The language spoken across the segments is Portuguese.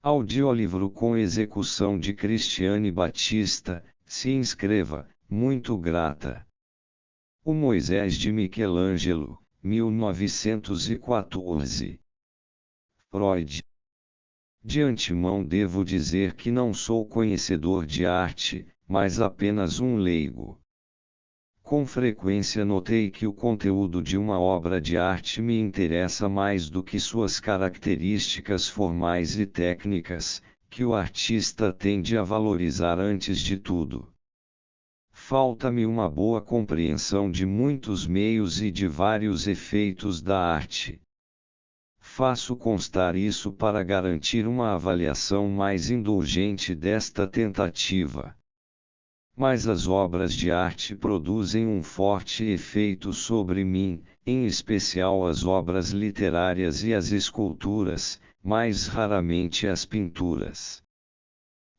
Audiolivro com execução de Cristiane Batista, se inscreva, muito grata. O Moisés de Michelangelo, 1914. Freud. De antemão devo dizer que não sou conhecedor de arte, mas apenas um leigo. Com frequência notei que o conteúdo de uma obra de arte me interessa mais do que suas características formais e técnicas, que o artista tende a valorizar antes de tudo. Falta-me uma boa compreensão de muitos meios e de vários efeitos da arte. Faço constar isso para garantir uma avaliação mais indulgente desta tentativa. Mas as obras de arte produzem um forte efeito sobre mim, em especial as obras literárias e as esculturas, mais raramente as pinturas.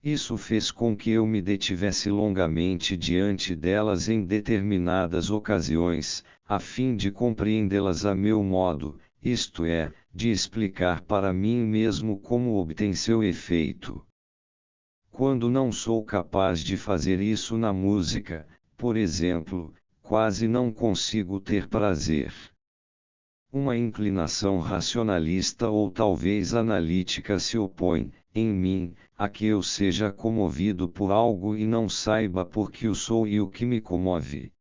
Isso fez com que eu me detivesse longamente diante delas em determinadas ocasiões, a fim de compreendê-las a meu modo, isto é, de explicar para mim mesmo como obtém seu efeito. Quando não sou capaz de fazer isso na música, por exemplo, quase não consigo ter prazer. Uma inclinação racionalista ou talvez analítica se opõe, em mim, a que eu seja comovido por algo e não saiba por que o sou e o que me comove.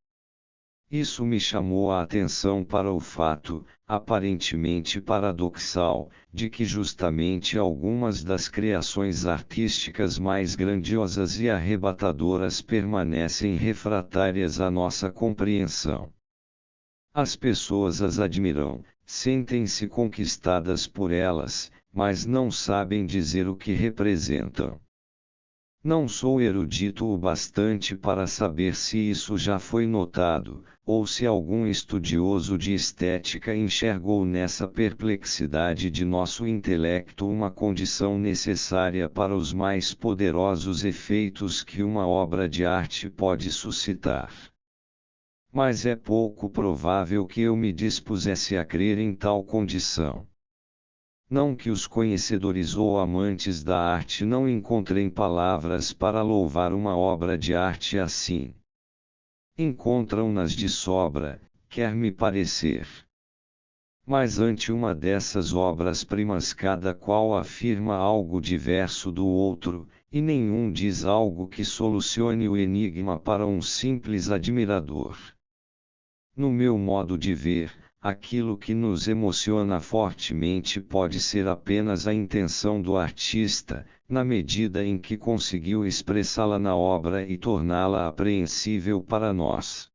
Isso me chamou a atenção para o fato, aparentemente paradoxal, de que justamente algumas das criações artísticas mais grandiosas e arrebatadoras permanecem refratárias à nossa compreensão. As pessoas as admiram, sentem-se conquistadas por elas, mas não sabem dizer o que representam. Não sou erudito o bastante para saber se isso já foi notado, ou se algum estudioso de estética enxergou nessa perplexidade de nosso intelecto uma condição necessária para os mais poderosos efeitos que uma obra de arte pode suscitar. Mas é pouco provável que eu me dispusesse a crer em tal condição. Não que os conhecedores ou amantes da arte não encontrem palavras para louvar uma obra de arte assim. Encontram-nas de sobra, quer-me parecer. Mas ante uma dessas obras-primas cada qual afirma algo diverso do outro, e nenhum diz algo que solucione o enigma para um simples admirador. No meu modo de ver, aquilo que nos emociona fortemente pode ser apenas a intenção do artista, na medida em que conseguiu expressá-la na obra e torná-la apreensível para nós.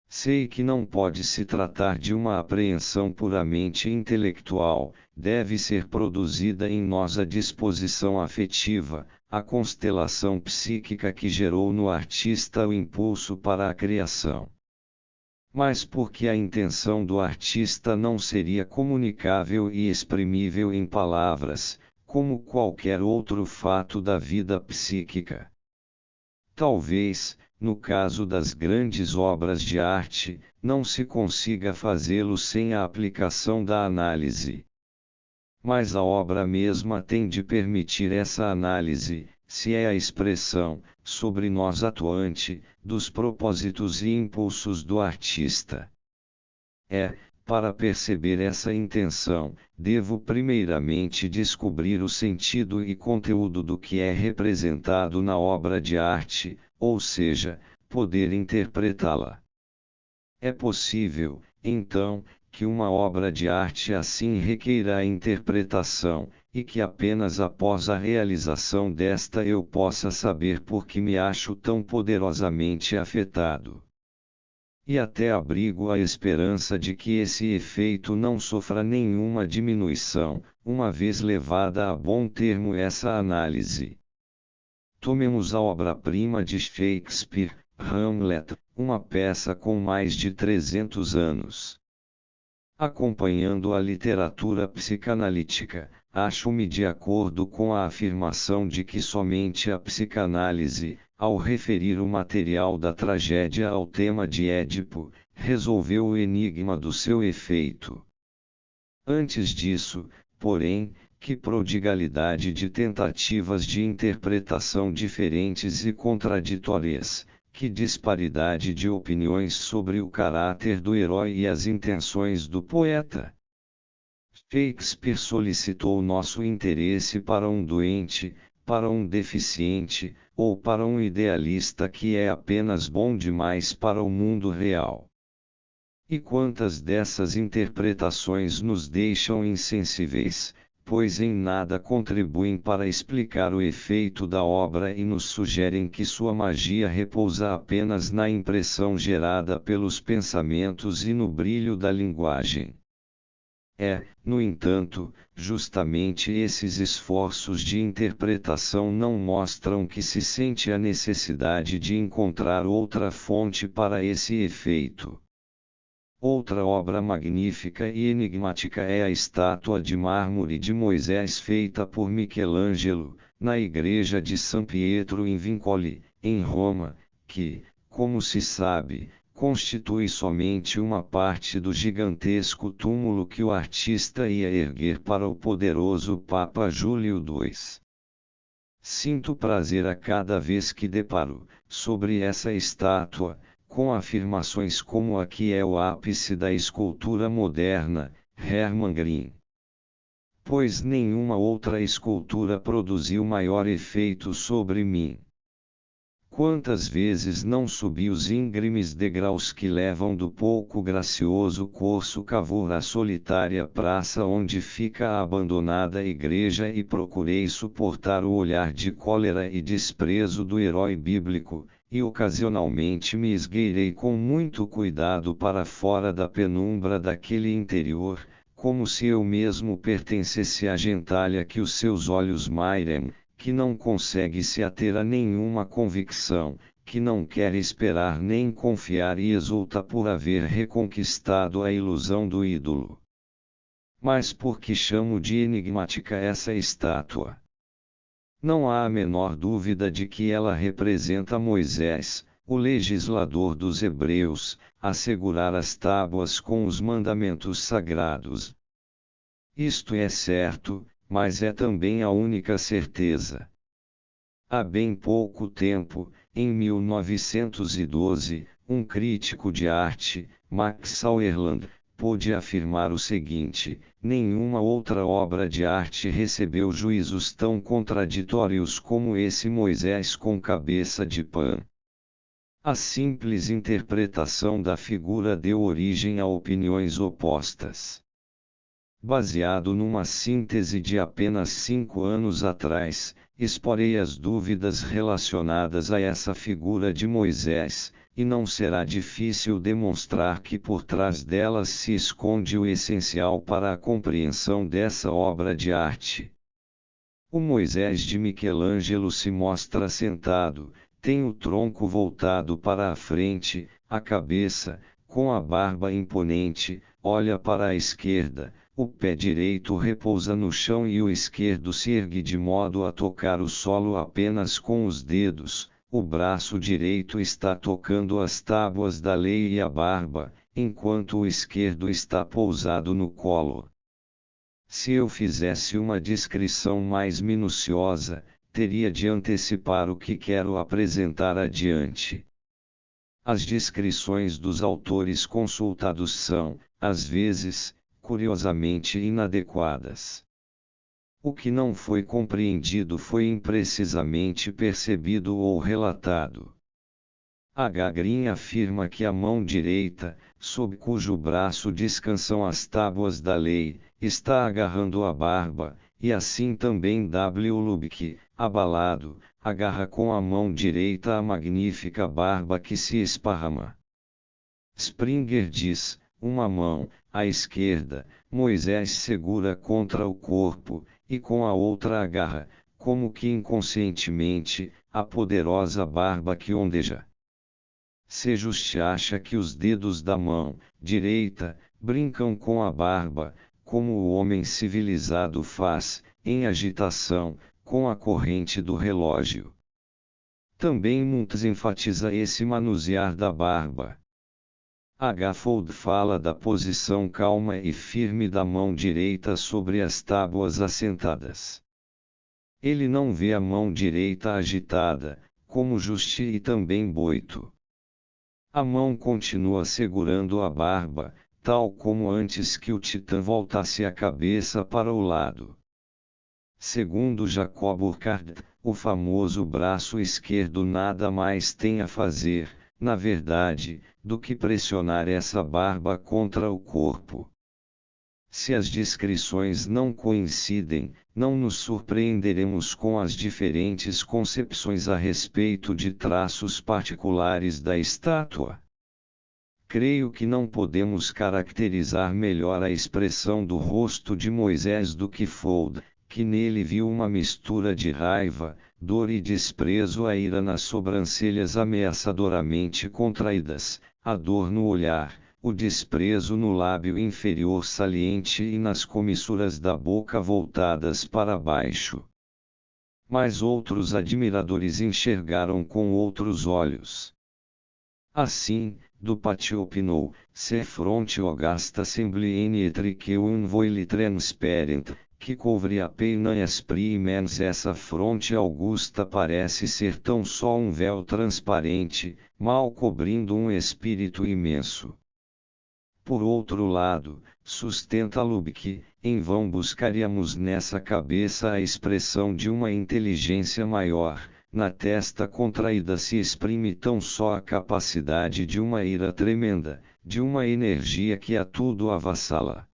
Sei que não pode se tratar de uma apreensão puramente intelectual, deve ser produzida em nós a disposição afetiva, a constelação psíquica que gerou no artista o impulso para a criação. Mas porque a intenção do artista não seria comunicável e exprimível em palavras, como qualquer outro fato da vida psíquica. Talvez, no caso das grandes obras de arte, não se consiga fazê-lo sem a aplicação da análise. Mas a obra mesma tem de permitir essa análise, se é a expressão, sobre nós atuante, dos propósitos e impulsos do artista. Para perceber essa intenção, devo primeiramente descobrir o sentido e conteúdo do que é representado na obra de arte, ou seja, poder interpretá-la. É possível, então, que uma obra de arte assim requeira a interpretação, e que apenas após a realização desta eu possa saber por que me acho tão poderosamente afetado. E até abrigo a esperança de que esse efeito não sofra nenhuma diminuição, uma vez levada a bom termo essa análise. Tomemos a obra-prima de Shakespeare, Hamlet, uma peça com mais de 300 anos. Acompanhando a literatura psicanalítica, acho-me de acordo com a afirmação de que somente a psicanálise, ao referir o material da tragédia ao tema de Édipo, resolveu o enigma do seu efeito. Antes disso, porém, Que prodigalidade de tentativas de interpretação diferentes e contraditórias, que disparidade de opiniões sobre o caráter do herói e as intenções do poeta. Shakespeare solicitou nosso interesse para um doente, para um deficiente, ou para um idealista que é apenas bom demais para o mundo real. E quantas dessas interpretações nos deixam insensíveis, pois em nada contribuem para explicar o efeito da obra e nos sugerem que sua magia repousa apenas na impressão gerada pelos pensamentos e no brilho da linguagem. No entanto, justamente esses esforços de interpretação não mostram que se sente a necessidade de encontrar outra fonte para esse efeito. Outra obra magnífica e enigmática é a estátua de mármore de Moisés feita por Michelangelo, na igreja de San Pietro in Vincoli, em Roma, que, como se sabe, constitui somente uma parte do gigantesco túmulo que o artista ia erguer para o poderoso Papa Júlio II. Sinto prazer a cada vez que deparo, sobre essa estátua, com afirmações como a que é o ápice da escultura moderna, Hermann Green. Pois nenhuma outra escultura produziu maior efeito sobre mim. Quantas vezes não subi os íngremes degraus que levam do pouco gracioso Corso Cavour à solitária praça onde fica a abandonada igreja e procurei suportar o olhar de cólera e desprezo do herói bíblico, e ocasionalmente me esgueirei com muito cuidado para fora da penumbra daquele interior, como se eu mesmo pertencesse à gentalha que os seus olhos mairem, que não consegue se ater a nenhuma convicção, que não quer esperar nem confiar e exulta por haver reconquistado a ilusão do ídolo. Mas por que chamo de enigmática essa estátua? Não há a menor dúvida de que ela representa Moisés, o legislador dos hebreus, a segurar as tábuas com os mandamentos sagrados. Isto é certo, mas é também a única certeza. Há bem pouco tempo, em 1912, um crítico de arte, Max Sauerland, pôde afirmar o seguinte: nenhuma outra obra de arte recebeu juízos tão contraditórios como esse Moisés com cabeça de pã. A simples interpretação da figura deu origem a opiniões opostas. Baseado numa síntese de apenas 5 anos atrás, exporei as dúvidas relacionadas a essa figura de Moisés, e não será difícil demonstrar que por trás delas se esconde o essencial para a compreensão dessa obra de arte. O Moisés de Michelangelo se mostra sentado, tem o tronco voltado para a frente, a cabeça, com a barba imponente, olha para a esquerda. O pé direito repousa no chão e o esquerdo se ergue de modo a tocar o solo apenas com os dedos, o braço direito está tocando as tábuas da lei e a barba, enquanto o esquerdo está pousado no colo. Se eu fizesse uma descrição mais minuciosa, teria de antecipar o que quero apresentar adiante. As descrições dos autores consultados são, às vezes, curiosamente inadequadas. O que não foi compreendido foi imprecisamente percebido ou relatado. H. Green afirma que a mão direita, sob cujo braço descansam as tábuas da lei, está agarrando a barba, e assim também W. Lubbock, abalado, agarra com a mão direita a magnífica barba que se esparrama. Springer diz: uma mão, à esquerda, Moisés segura contra o corpo, e com a outra agarra, como que inconscientemente, a poderosa barba que ondeja. Sejust acha que os dedos da mão direita brincam com a barba, como o homem civilizado faz, em agitação, com a corrente do relógio. Também Muntz enfatiza esse manusear da barba. Fold fala da posição calma e firme da mão direita sobre as tábuas assentadas. Ele não vê a mão direita agitada, como Justi e também Boito. A mão continua segurando a barba, tal como antes que o Titã voltasse a cabeça para o lado. Segundo Jacob Burckhardt, o famoso braço esquerdo nada mais tem a fazer, na verdade, do que pressionar essa barba contra o corpo. Se as descrições não coincidem, não nos surpreenderemos com as diferentes concepções a respeito de traços particulares da estátua. Creio que não podemos caracterizar melhor a expressão do rosto de Moisés do que Fold, que nele viu uma mistura de raiva, dor e desprezo, a ira nas sobrancelhas ameaçadoramente contraídas, a dor no olhar, o desprezo no lábio inferior saliente e nas comissuras da boca voltadas para baixo. Mas outros admiradores enxergaram com outros olhos. Assim, Dupaty opinou, "Ce fronte augasta semblient etre que un voile transparent, que couvre apenas esprit immense." Essa fronte augusta parece ser tão só um véu transparente, mal cobrindo um espírito imenso. Por outro lado, sustenta Lubitsch, em vão buscaríamos nessa cabeça a expressão de uma inteligência maior, na testa contraída se exprime tão só a capacidade de uma ira tremenda, de uma energia que a tudo avassala.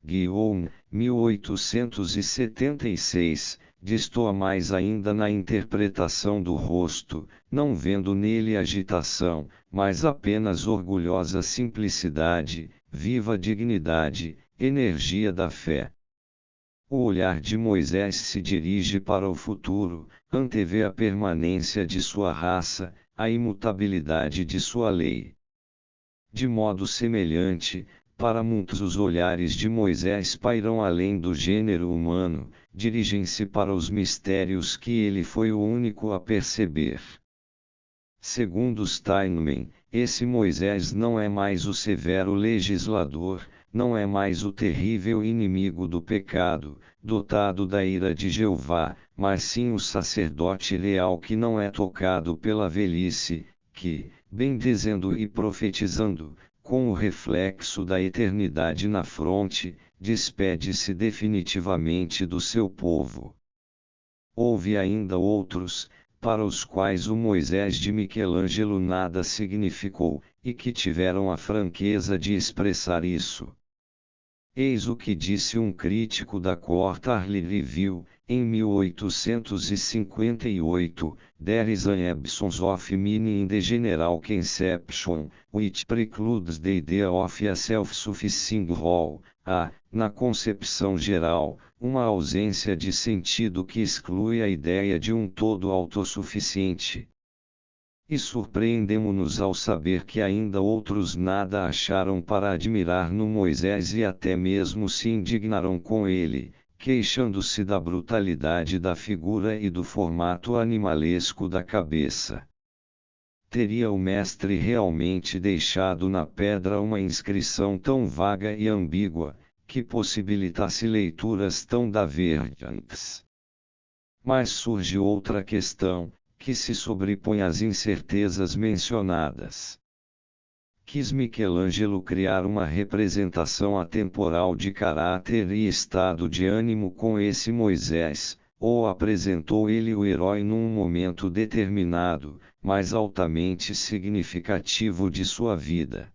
Guillaume, 1876, destoa mais ainda na interpretação do rosto, não vendo nele agitação, mas apenas orgulhosa simplicidade, viva dignidade, energia da fé. O olhar de Moisés se dirige para o futuro, antevê a permanência de sua raça, a imutabilidade de sua lei. De modo semelhante, para muitos os olhares de Moisés pairam além do gênero humano, dirigem-se para os mistérios que ele foi o único a perceber. Segundo Steinman, esse Moisés não é mais o severo legislador, não é mais o terrível inimigo do pecado, dotado da ira de Jeová, mas sim o sacerdote leal que não é tocado pela velhice, que, bendizendo e profetizando, com o reflexo da eternidade na fronte, despede-se definitivamente do seu povo. Houve ainda outros, para os quais o Moisés de Michelangelo nada significou, e que tiveram a franqueza de expressar isso. Eis o que disse um crítico da Quarterly Review, em 1858, "There is an absence of meaning in the general conception, which precludes the idea of a self-sufficing whole." Na concepção geral, uma ausência de sentido que exclui a ideia de um todo autossuficiente. E surpreendemo-nos ao saber que ainda outros nada acharam para admirar no Moisés e até mesmo se indignaram com ele, queixando-se da brutalidade da figura e do formato animalesco da cabeça. Teria o mestre realmente deixado na pedra uma inscrição tão vaga e ambígua, que possibilitasse leituras tão divergentes? Mas surge outra questão, que se sobrepõe às incertezas mencionadas. Quis Michelangelo criar uma representação atemporal de caráter e estado de ânimo com esse Moisés, ou apresentou ele o herói num momento determinado, mas altamente significativo de sua vida?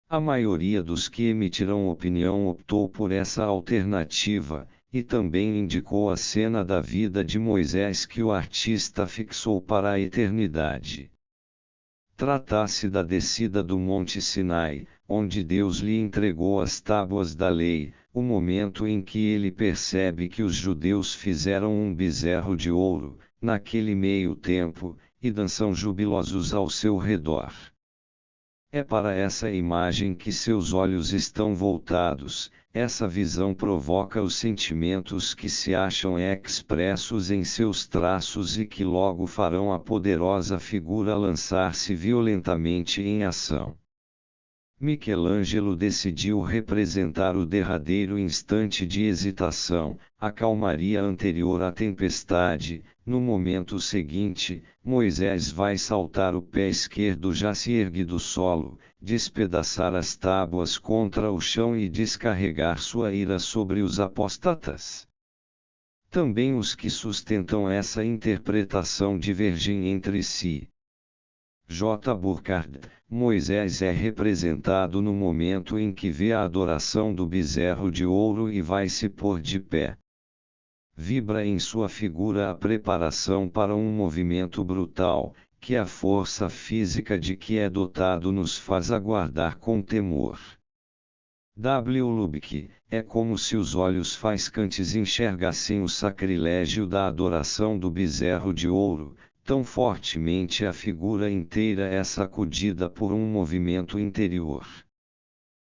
A maioria dos que emitiram opinião optou por essa alternativa, e também indicou a cena da vida de Moisés que o artista fixou para a eternidade. Trata-se da descida do Monte Sinai, onde Deus lhe entregou as tábuas da lei, o momento em que ele percebe que os judeus fizeram um bezerro de ouro, naquele meio tempo, e dançam jubilosos ao seu redor. É para essa imagem que seus olhos estão voltados. Essa visão provoca os sentimentos que se acham expressos em seus traços e que logo farão a poderosa figura lançar-se violentamente em ação. Michelangelo decidiu representar o derradeiro instante de hesitação, a calmaria anterior à tempestade. No momento seguinte, Moisés vai saltar, o pé esquerdo já se ergue do solo, despedaçar as tábuas contra o chão e descarregar sua ira sobre os apóstatas. Também os que sustentam essa interpretação divergem entre si. J. Burckhardt, Moisés é representado no momento em que vê a adoração do bezerro de ouro e vai se pôr de pé. Vibra em sua figura a preparação para um movimento brutal, que a força física de que é dotado nos faz aguardar com temor. W. Lubbock, é como se os olhos faiscantes enxergassem o sacrilégio da adoração do bezerro de ouro, tão fortemente a figura inteira é sacudida por um movimento interior.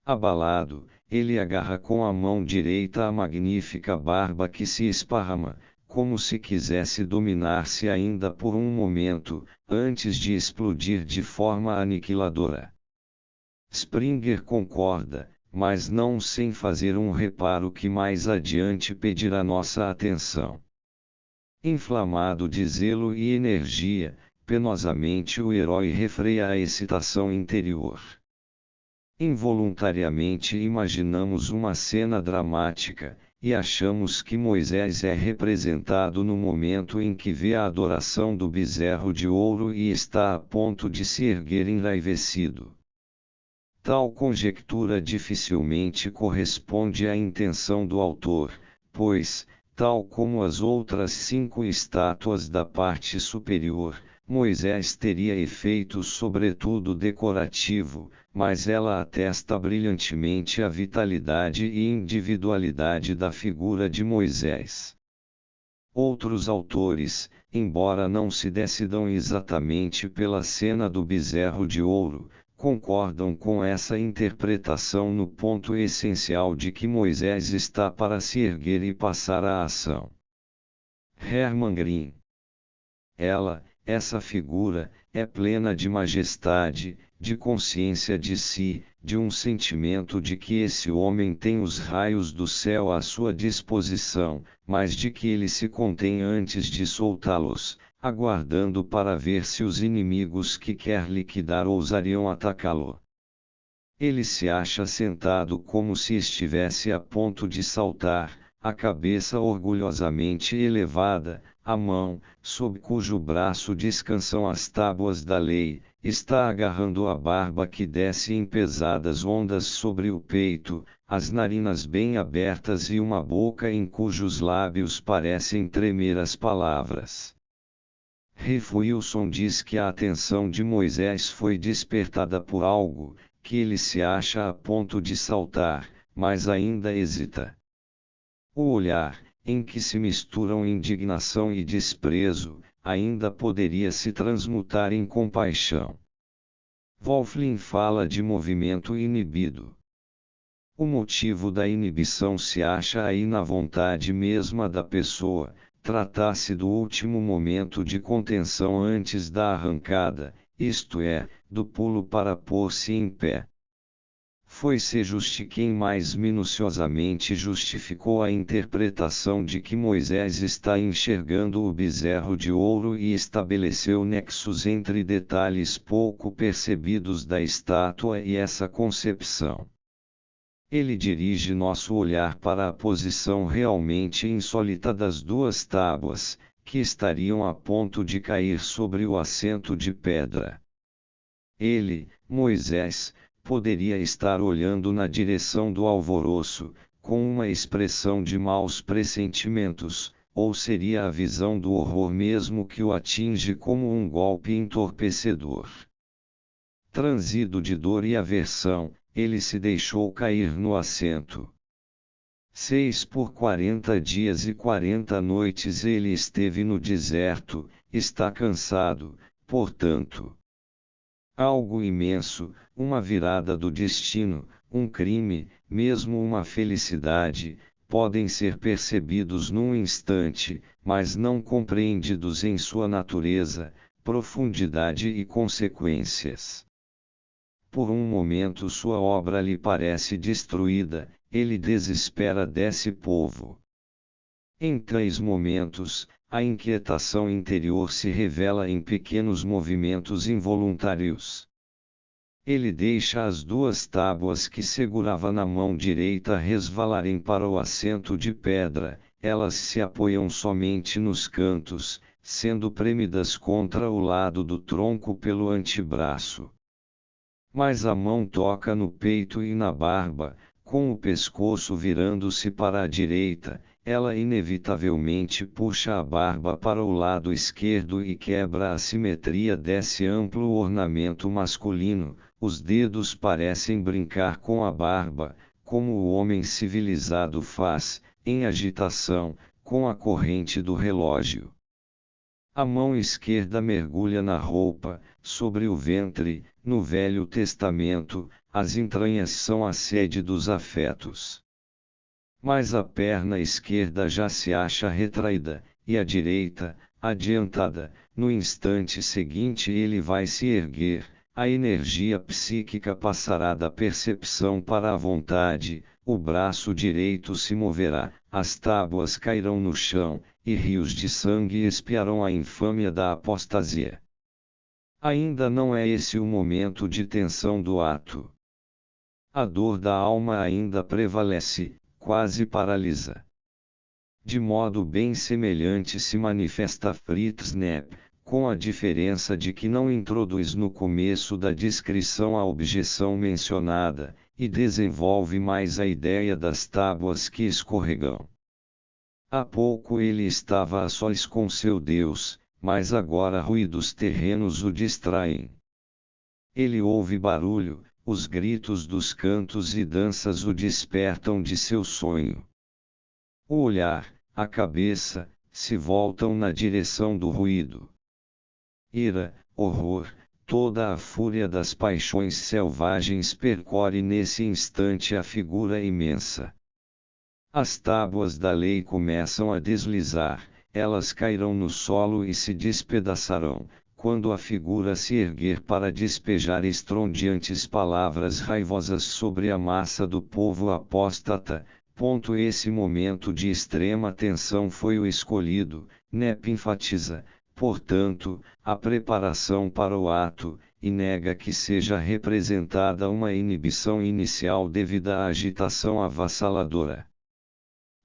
Abalado, ele agarra com a mão direita a magnífica barba que se esparrama, como se quisesse dominar-se ainda por um momento, antes de explodir de forma aniquiladora. Springer concorda, mas não sem fazer um reparo que mais adiante pedirá nossa atenção. Inflamado de zelo e energia, penosamente o herói refreia a excitação interior. Involuntariamente imaginamos uma cena dramática, e achamos que Moisés é representado no momento em que vê a adoração do bezerro de ouro e está a ponto de se erguer enraivecido. Tal conjectura dificilmente corresponde à intenção do autor, pois, tal como as outras 5 estátuas da parte superior, Moisés teria efeito sobretudo decorativo, mas ela atesta brilhantemente a vitalidade e individualidade da figura de Moisés. Outros autores, embora não se decidam exatamente pela cena do bezerro de ouro, concordam com essa interpretação no ponto essencial de que Moisés está para se erguer e passar à ação. Hermann Green. Essa figura, é plena de majestade, de consciência de si, de um sentimento de que esse homem tem os raios do céu à sua disposição, mas de que ele se contém antes de soltá-los, aguardando para ver se os inimigos que quer liquidar ousariam atacá-lo. Ele se acha sentado como se estivesse a ponto de saltar, a cabeça orgulhosamente elevada, a mão, sob cujo braço descansam as tábuas da lei, está agarrando a barba que desce em pesadas ondas sobre o peito, as narinas bem abertas e uma boca em cujos lábios parecem tremer as palavras. Riff Wilson diz que a atenção de Moisés foi despertada por algo, que ele se acha a ponto de saltar, mas ainda hesita. O olhar, em que se misturam indignação e desprezo, ainda poderia se transmutar em compaixão. Wolfling fala de movimento inibido. O motivo da inibição se acha aí na vontade mesma da pessoa, trata-se do último momento de contenção antes da arrancada, isto é, do pulo para pôr-se em pé. Foi-se Juste quem mais minuciosamente justificou a interpretação de que Moisés está enxergando o bezerro de ouro e estabeleceu nexos entre detalhes pouco percebidos da estátua e essa concepção. Ele dirige nosso olhar para a posição realmente insólita das 2 tábuas, que estariam a ponto de cair sobre o assento de pedra. Ele, Moisés, poderia estar olhando na direção do alvoroço, com uma expressão de maus pressentimentos, ou seria a visão do horror mesmo que o atinge como um golpe entorpecedor. Transido de dor e aversão, ele se deixou cair no assento. 6 por 40 dias e 40 noites ele esteve no deserto, está cansado, portanto. Algo imenso, uma virada do destino, um crime, mesmo uma felicidade, podem ser percebidos num instante, mas não compreendidos em sua natureza, profundidade e consequências. por um momento sua obra lhe parece destruída, ele desespera desse povo. Em 3 momentos, a inquietação interior se revela em pequenos movimentos involuntários. Ele deixa as 2 tábuas que segurava na mão direita resvalarem para o assento de pedra, elas se apoiam somente nos cantos, sendo premidas contra o lado do tronco pelo antebraço. Mas a mão toca no peito e na barba, com o pescoço virando-se para a direita, ela inevitavelmente puxa a barba para o lado esquerdo e quebra a simetria desse amplo ornamento masculino. Os dedos parecem brincar com a barba, como o homem civilizado faz, em agitação, com a corrente do relógio. A mão esquerda mergulha na roupa, sobre o ventre. No Velho Testamento, as entranhas são a sede dos afetos. Mas a perna esquerda já se acha retraída, e a direita, adiantada. No instante seguinte ele vai se erguer, a energia psíquica passará da percepção para a vontade, o braço direito se moverá, as tábuas cairão no chão, e rios de sangue espiarão a infâmia da apostasia. Ainda não é esse o momento de tensão do ato. A dor da alma ainda prevalece, quase paralisa. De modo bem semelhante se manifesta Fritz Knapp, com a diferença de que não introduz no começo da descrição a objeção mencionada, e desenvolve mais a ideia das tábuas que escorregam. Há pouco ele estava a sós com seu Deus, mas agora ruídos terrenos o distraem. Ele ouve barulho, os gritos dos cantos e danças o despertam de seu sonho. O olhar, a cabeça, se voltam na direção do ruído. Ira, horror, toda a fúria das paixões selvagens percorre nesse instante a figura imensa. As tábuas da lei começam a deslizar, elas cairão no solo e se despedaçarão, quando a figura se erguer para despejar estrondeantes palavras raivosas sobre a massa do povo apóstata. Esse momento de extrema tensão foi o escolhido, Knapp enfatiza, portanto, a preparação para o ato, e nega que seja representada uma inibição inicial devido à agitação avassaladora.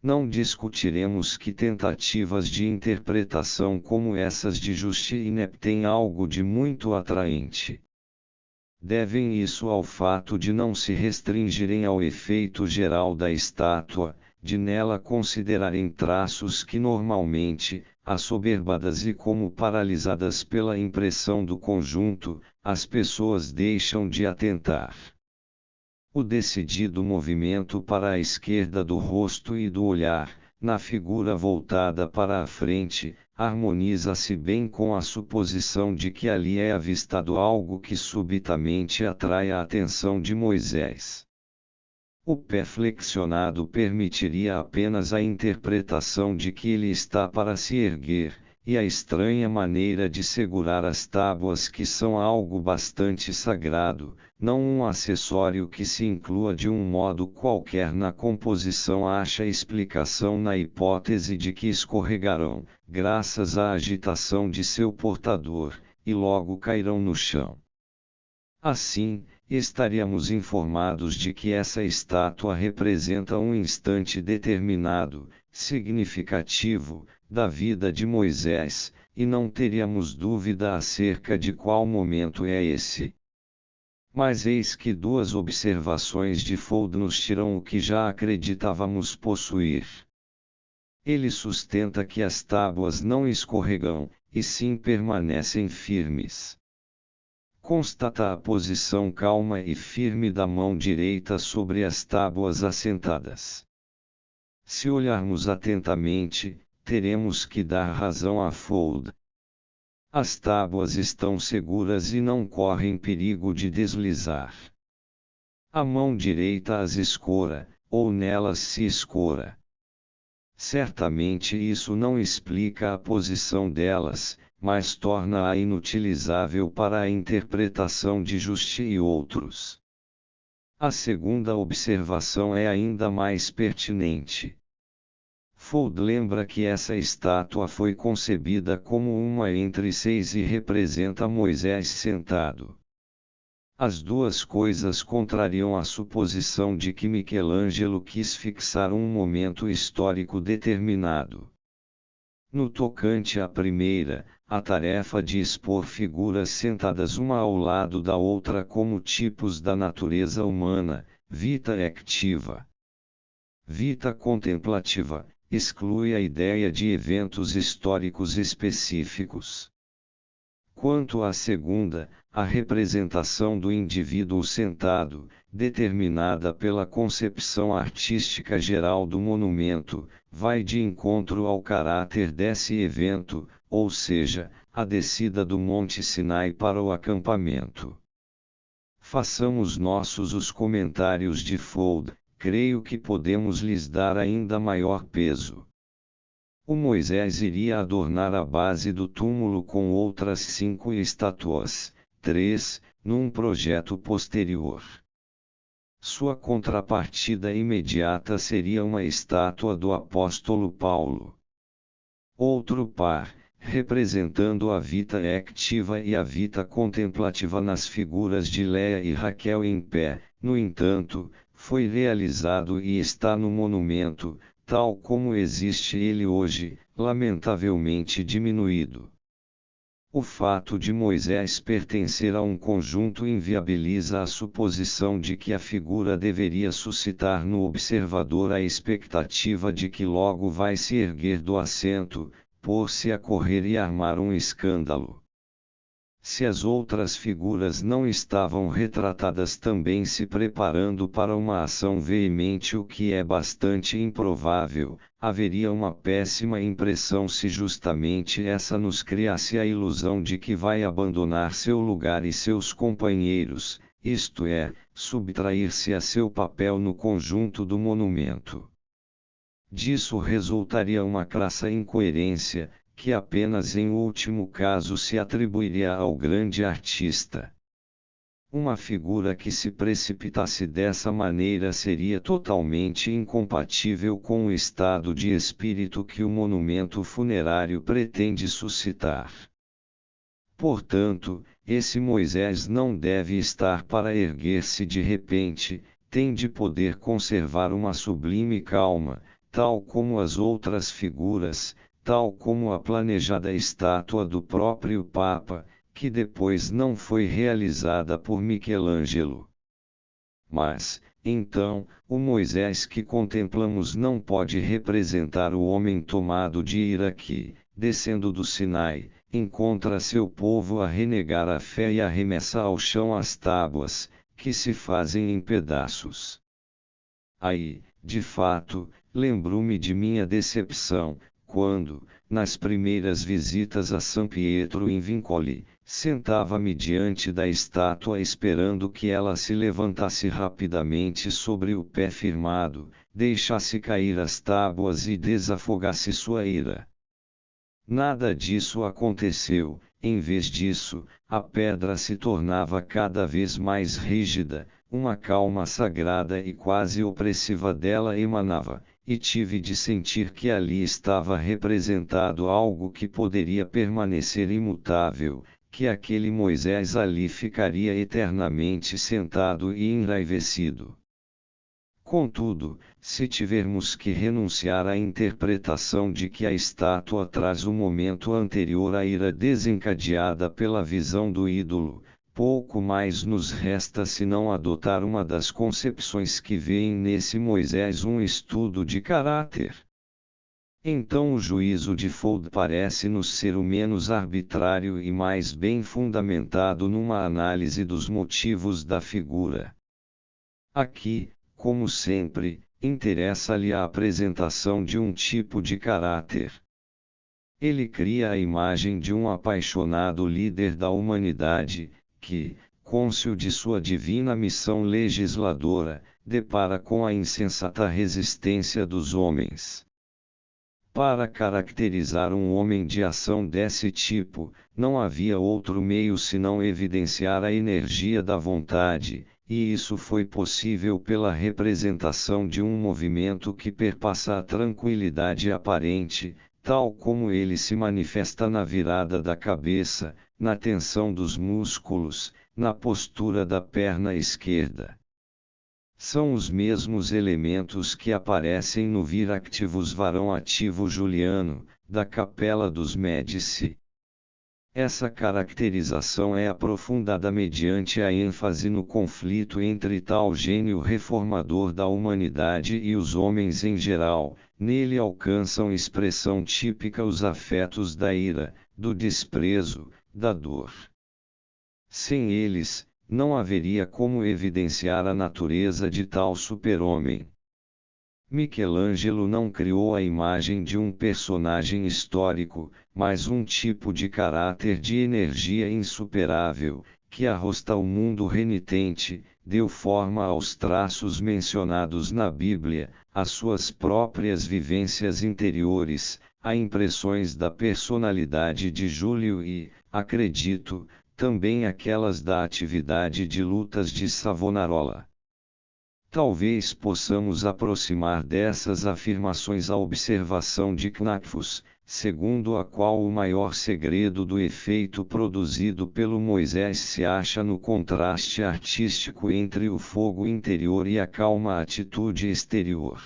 Não discutiremos que tentativas de interpretação como essas de Just e Knapp têm algo de muito atraente. Devem isso ao fato de não se restringirem ao efeito geral da estátua, de nela considerarem traços que normalmente, assoberbadas e como paralisadas pela impressão do conjunto, as pessoas deixam de atentar. O decidido movimento para a esquerda do rosto e do olhar, na figura voltada para a frente, harmoniza-se bem com a suposição de que ali é avistado algo que subitamente atrai a atenção de Moisés. O pé flexionado permitiria apenas a interpretação de que ele está para se erguer, e a estranha maneira de segurar as tábuas que são algo bastante sagrado, não um acessório que se inclua de um modo qualquer na composição acha explicação na hipótese de que escorregarão, graças à agitação de seu portador, e logo cairão no chão. Assim, estaríamos informados de que essa estátua representa um instante determinado, significativo, da vida de Moisés, e não teríamos dúvida acerca de qual momento é esse. Mas eis que 2 observações de Fuld nos tiram o que já acreditávamos possuir. Ele sustenta que as tábuas não escorregam, e sim permanecem firmes. Constata a posição calma e firme da mão direita sobre as tábuas assentadas. Se olharmos atentamente, teremos que dar razão a Fuld. As tábuas estão seguras e não correm perigo de deslizar. A mão direita as escora, ou nelas se escora. Certamente isso não explica a posição delas, mas torna-a inutilizável para a interpretação de Juste e outros. A segunda observação é ainda mais pertinente. Fuld lembra que essa estátua foi concebida como uma entre 6 e representa Moisés sentado. As duas coisas contrariam a suposição de que Michelangelo quis fixar um momento histórico determinado. No tocante à primeira, a tarefa de expor figuras sentadas uma ao lado da outra como tipos da natureza humana, vita activa. Vita contemplativa, exclui a ideia de eventos históricos específicos. Quanto à segunda, a representação do indivíduo sentado, determinada pela concepção artística geral do monumento, vai de encontro ao caráter desse evento, ou seja, a descida do Monte Sinai para o acampamento. Façamos nossos os comentários de Fuld, creio que podemos lhes dar ainda maior peso. O Moisés iria adornar a base do túmulo com outras 5 estátuas, 3, num projeto posterior. Sua contrapartida imediata seria uma estátua do apóstolo Paulo. Outro par, representando a vita activa e a vita contemplativa nas figuras de Léa e Raquel em pé, no entanto, foi realizado e está no monumento, tal como existe ele hoje, lamentavelmente diminuído. O fato de Moisés pertencer a um conjunto inviabiliza a suposição de que a figura deveria suscitar no observador a expectativa de que logo vai se erguer do assento, pôr-se a correr e armar um escândalo. Se as outras figuras não estavam retratadas também se preparando para uma ação veemente, o que é bastante improvável, haveria uma péssima impressão se justamente essa nos criasse a ilusão de que vai abandonar seu lugar e seus companheiros, isto é, subtrair-se a seu papel no conjunto do monumento. Disso resultaria uma crassa incoerência, que apenas em último caso se atribuiria ao grande artista. Uma figura que se precipitasse dessa maneira seria totalmente incompatível com o estado de espírito que o monumento funerário pretende suscitar. Portanto, esse Moisés não deve estar para erguer-se de repente, tem de poder conservar uma sublime calma, tal como as outras figuras, tal como a planejada estátua do próprio Papa, que depois não foi realizada por Michelangelo. Mas, então, o Moisés que contemplamos não pode representar o homem tomado de ira que, descendo do Sinai, encontra seu povo a renegar a fé e arremessa ao chão as tábuas, que se fazem em pedaços. Aí, de fato, lembro-me de minha decepção, quando, nas primeiras visitas a San Pietro in Vincoli, sentava-me diante da estátua esperando que ela se levantasse rapidamente sobre o pé firmado, deixasse cair as tábuas e desafogasse sua ira. Nada disso aconteceu, em vez disso, a pedra se tornava cada vez mais rígida, uma calma sagrada e quase opressiva dela emanava, e tive de sentir que ali estava representado algo que poderia permanecer imutável, que aquele Moisés ali ficaria eternamente sentado e enraivecido. Contudo, se tivermos que renunciar à interpretação de que a estátua traz o momento anterior à ira desencadeada pela visão do ídolo, pouco mais nos resta senão adotar uma das concepções que veem nesse Moisés um estudo de caráter. Então o juízo de Fuld parece-nos ser o menos arbitrário e mais bem fundamentado numa análise dos motivos da figura. Aqui, como sempre, interessa-lhe a apresentação de um tipo de caráter. Ele cria a imagem de um apaixonado líder da humanidade, que, cônscio de sua divina missão legisladora, depara com a insensata resistência dos homens. Para caracterizar um homem de ação desse tipo, não havia outro meio senão evidenciar a energia da vontade, e isso foi possível pela representação de um movimento que perpassa a tranquilidade aparente, tal como ele se manifesta na virada da cabeça, na tensão dos músculos, na postura da perna esquerda. São os mesmos elementos que aparecem no vir activus varão ativo Juliano, da Capela dos Médici. Essa caracterização é aprofundada mediante a ênfase no conflito entre tal gênio reformador da humanidade e os homens em geral. Nele alcançam expressão típica os afetos da ira, do desprezo, da dor. Sem eles, não haveria como evidenciar a natureza de tal super-homem. Michelangelo não criou a imagem de um personagem histórico, mas um tipo de caráter de energia insuperável, que arrosta o mundo renitente, deu forma aos traços mencionados na Bíblia, às suas próprias vivências interiores, a impressões da personalidade de Júlio e, acredito, também aquelas da atividade de lutas de Savonarola. Talvez possamos aproximar dessas afirmações a observação de Knackfus, segundo a qual o maior segredo do efeito produzido pelo Moisés se acha no contraste artístico entre o fogo interior e a calma atitude exterior.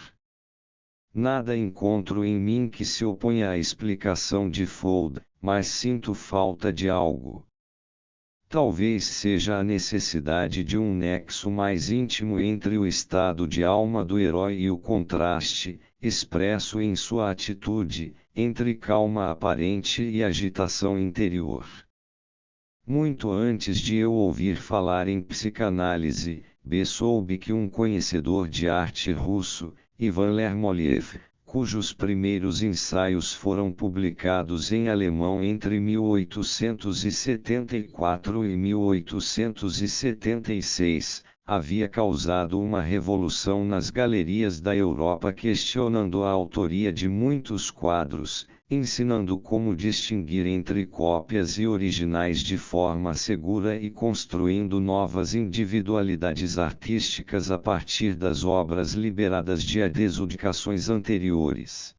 Nada encontro em mim que se oponha à explicação de Fuld, mas sinto falta de algo. Talvez seja a necessidade de um nexo mais íntimo entre o estado de alma do herói e o contraste, expresso em sua atitude, entre calma aparente e agitação interior. Muito antes de eu ouvir falar em psicanálise, soube que um conhecedor de arte russo, Ivan Lermoliev, cujos primeiros ensaios foram publicados em alemão entre 1874 e 1876, havia causado uma revolução nas galerias da Europa questionando a autoria de muitos quadros, ensinando como distinguir entre cópias e originais de forma segura e construindo novas individualidades artísticas a partir das obras liberadas de adjudicações anteriores.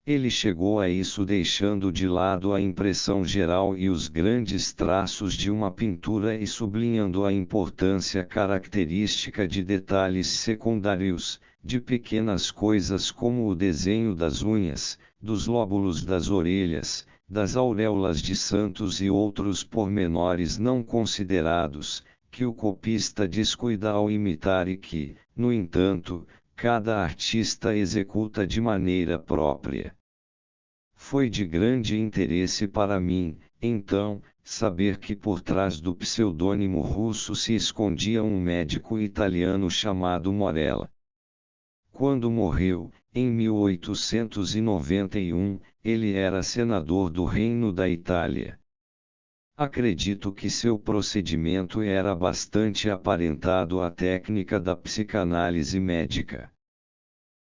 Ele chegou a isso deixando de lado a impressão geral e os grandes traços de uma pintura e sublinhando a importância característica de detalhes secundários, de pequenas coisas como o desenho das unhas, dos lóbulos das orelhas, das auréolas de santos e outros pormenores não considerados, que o copista descuida ao imitar e que, no entanto, cada artista executa de maneira própria. Foi de grande interesse para mim, então, saber que por trás do pseudônimo russo se escondia um médico italiano chamado Morella. Quando morreu, em 1891, ele era senador do Reino da Itália. Acredito que seu procedimento era bastante aparentado à técnica da psicanálise médica.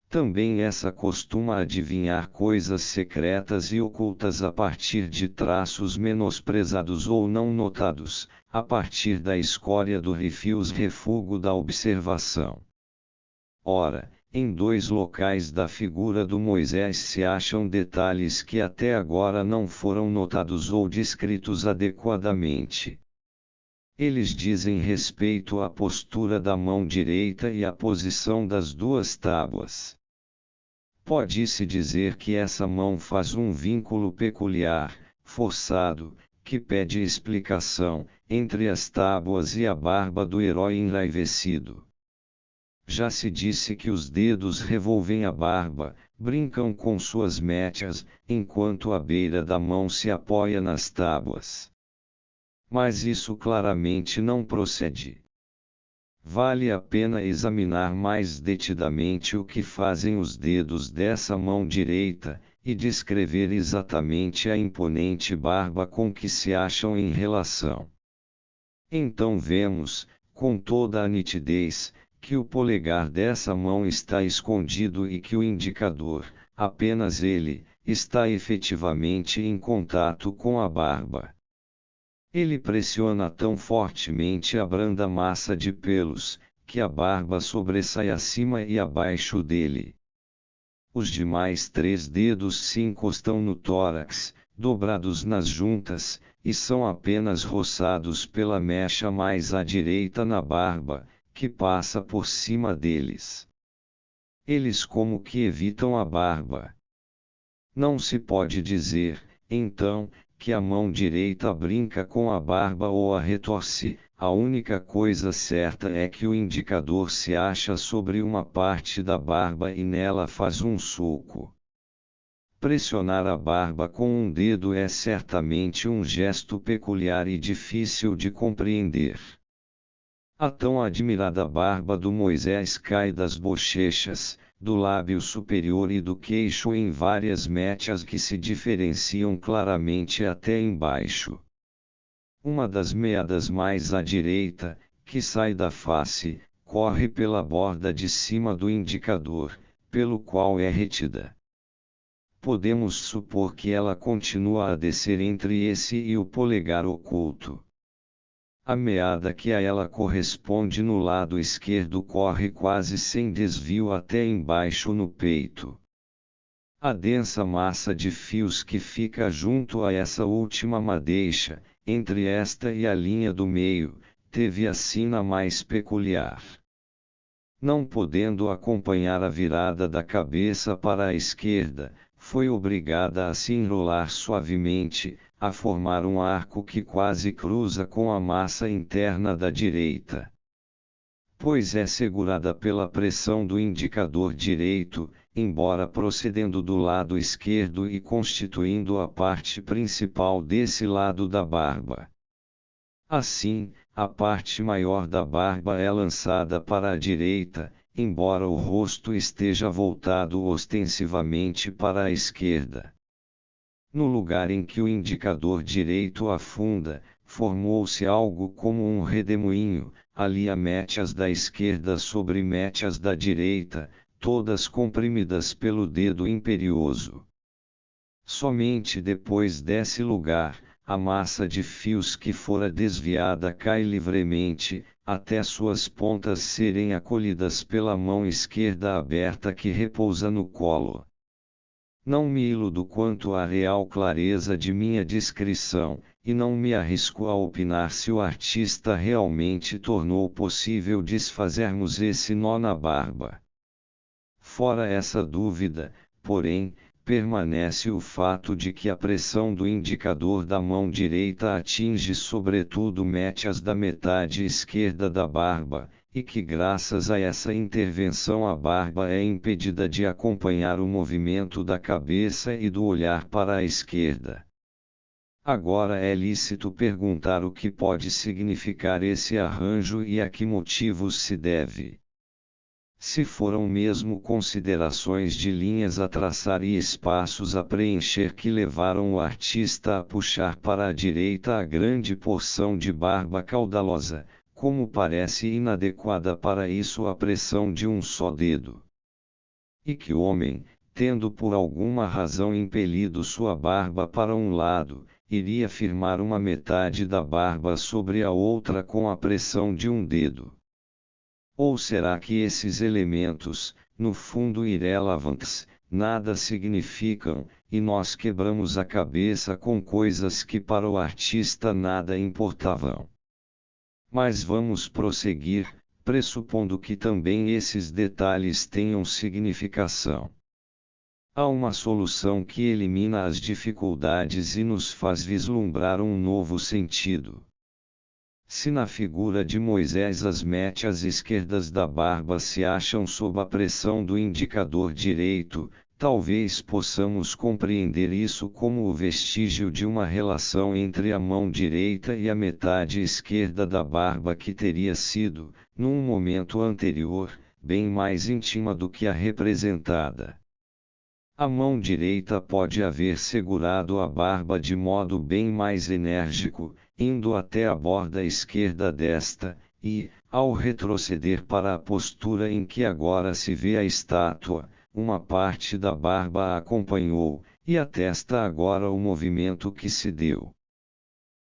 Também essa costuma adivinhar coisas secretas e ocultas a partir de traços menosprezados ou não notados, a partir da escória do refúgio da observação. Ora, em dois locais da figura do Moisés se acham detalhes que até agora não foram notados ou descritos adequadamente. Eles dizem respeito à postura da mão direita e à posição das duas tábuas. Pode-se dizer que essa mão faz um vínculo peculiar, forçado, que pede explicação, entre as tábuas e a barba do herói enraivecido. Já se disse que os dedos revolvem a barba, brincam com suas métias, enquanto a beira da mão se apoia nas tábuas. Mas isso claramente não procede. Vale a pena examinar mais detidamente o que fazem os dedos dessa mão direita, e descrever exatamente a imponente barba com que se acham em relação. Então vemos, com toda a nitidez, que o polegar dessa mão está escondido e que o indicador, apenas ele, está efetivamente em contato com a barba. Ele pressiona tão fortemente a branda massa de pelos, que a barba sobressai acima e abaixo dele. Os demais 3 dedos se encostam no tórax, dobrados nas juntas, e são apenas roçados pela mecha mais à direita na barba, que passa por cima deles. Eles como que evitam a barba. Não se pode dizer, então, que a mão direita brinca com a barba ou a retorce, a única coisa certa é que o indicador se acha sobre uma parte da barba e nela faz um sulco. Pressionar a barba com um dedo é certamente um gesto peculiar e difícil de compreender. A tão admirada barba do Moisés cai das bochechas, do lábio superior e do queixo em várias mechas que se diferenciam claramente até embaixo. Uma das meadas mais à direita, que sai da face, corre pela borda de cima do indicador, pelo qual é retida. Podemos supor que ela continua a descer entre esse e o polegar oculto. A meada que a ela corresponde no lado esquerdo corre quase sem desvio até embaixo no peito. A densa massa de fios que fica junto a essa última madeixa, entre esta e a linha do meio, teve a sina mais peculiar. Não podendo acompanhar a virada da cabeça para a esquerda, foi obrigada a se enrolar suavemente, a formar um arco que quase cruza com a massa interna da direita. Pois é segurada pela pressão do indicador direito, embora procedendo do lado esquerdo e constituindo a parte principal desse lado da barba. Assim, a parte maior da barba é lançada para a direita, embora o rosto esteja voltado ostensivamente para a esquerda. No lugar em que o indicador direito afunda, formou-se algo como um redemoinho, ali há mechas da esquerda sobre mechas da direita, todas comprimidas pelo dedo imperioso. Somente depois desse lugar, a massa de fios que fora desviada cai livremente, até suas pontas serem acolhidas pela mão esquerda aberta que repousa no colo. Não me iludo quanto à real clareza de minha descrição, e não me arrisco a opinar se o artista realmente tornou possível desfazermos esse nó na barba. Fora essa dúvida, porém, permanece o fato de que a pressão do indicador da mão direita atinge sobretudo mechas da metade esquerda da barba, e que graças a essa intervenção a barba é impedida de acompanhar o movimento da cabeça e do olhar para a esquerda. Agora é lícito perguntar o que pode significar esse arranjo e a que motivos se deve. Se foram mesmo considerações de linhas a traçar e espaços a preencher que levaram o artista a puxar para a direita a grande porção de barba caudalosa, como parece inadequada para isso a pressão de um só dedo. E que o homem, tendo por alguma razão impelido sua barba para um lado, iria firmar uma metade da barba sobre a outra com a pressão de um dedo. Ou será que esses elementos, no fundo irrelevantes, nada significam, e nós quebramos a cabeça com coisas que para o artista nada importavam? Mas vamos prosseguir, pressupondo que também esses detalhes tenham significação. Há uma solução que elimina as dificuldades e nos faz vislumbrar um novo sentido. Se na figura de Moisés as mechas esquerdas da barba se acham sob a pressão do indicador direito, talvez possamos compreender isso como o vestígio de uma relação entre a mão direita e a metade esquerda da barba que teria sido, num momento anterior, bem mais íntima do que a representada. A mão direita pode haver segurado a barba de modo bem mais enérgico, indo até a borda esquerda desta, e, ao retroceder para a postura em que agora se vê a estátua, uma parte da barba a acompanhou, e atesta agora o movimento que se deu.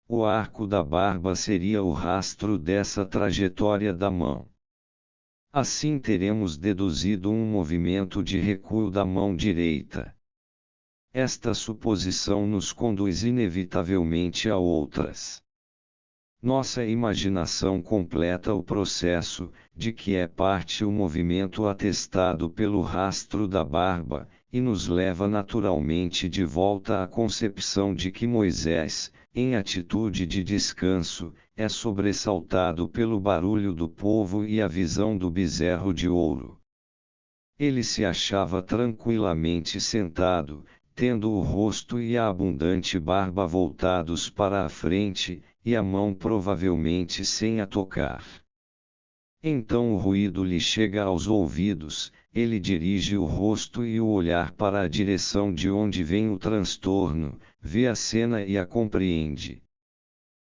O arco da barba seria o rastro dessa trajetória da mão. Assim teremos deduzido um movimento de recuo da mão direita. Esta suposição nos conduz inevitavelmente a outras. Nossa imaginação completa o processo, de que é parte o movimento atestado pelo rastro da barba, e nos leva naturalmente de volta à concepção de que Moisés, em atitude de descanso, é sobressaltado pelo barulho do povo e a visão do bezerro de ouro. Ele se achava tranquilamente sentado, tendo o rosto e a abundante barba voltados para a frente, e a mão provavelmente sem a tocar. Então o ruído lhe chega aos ouvidos, ele dirige o rosto e o olhar para a direção de onde vem o transtorno, vê a cena e a compreende.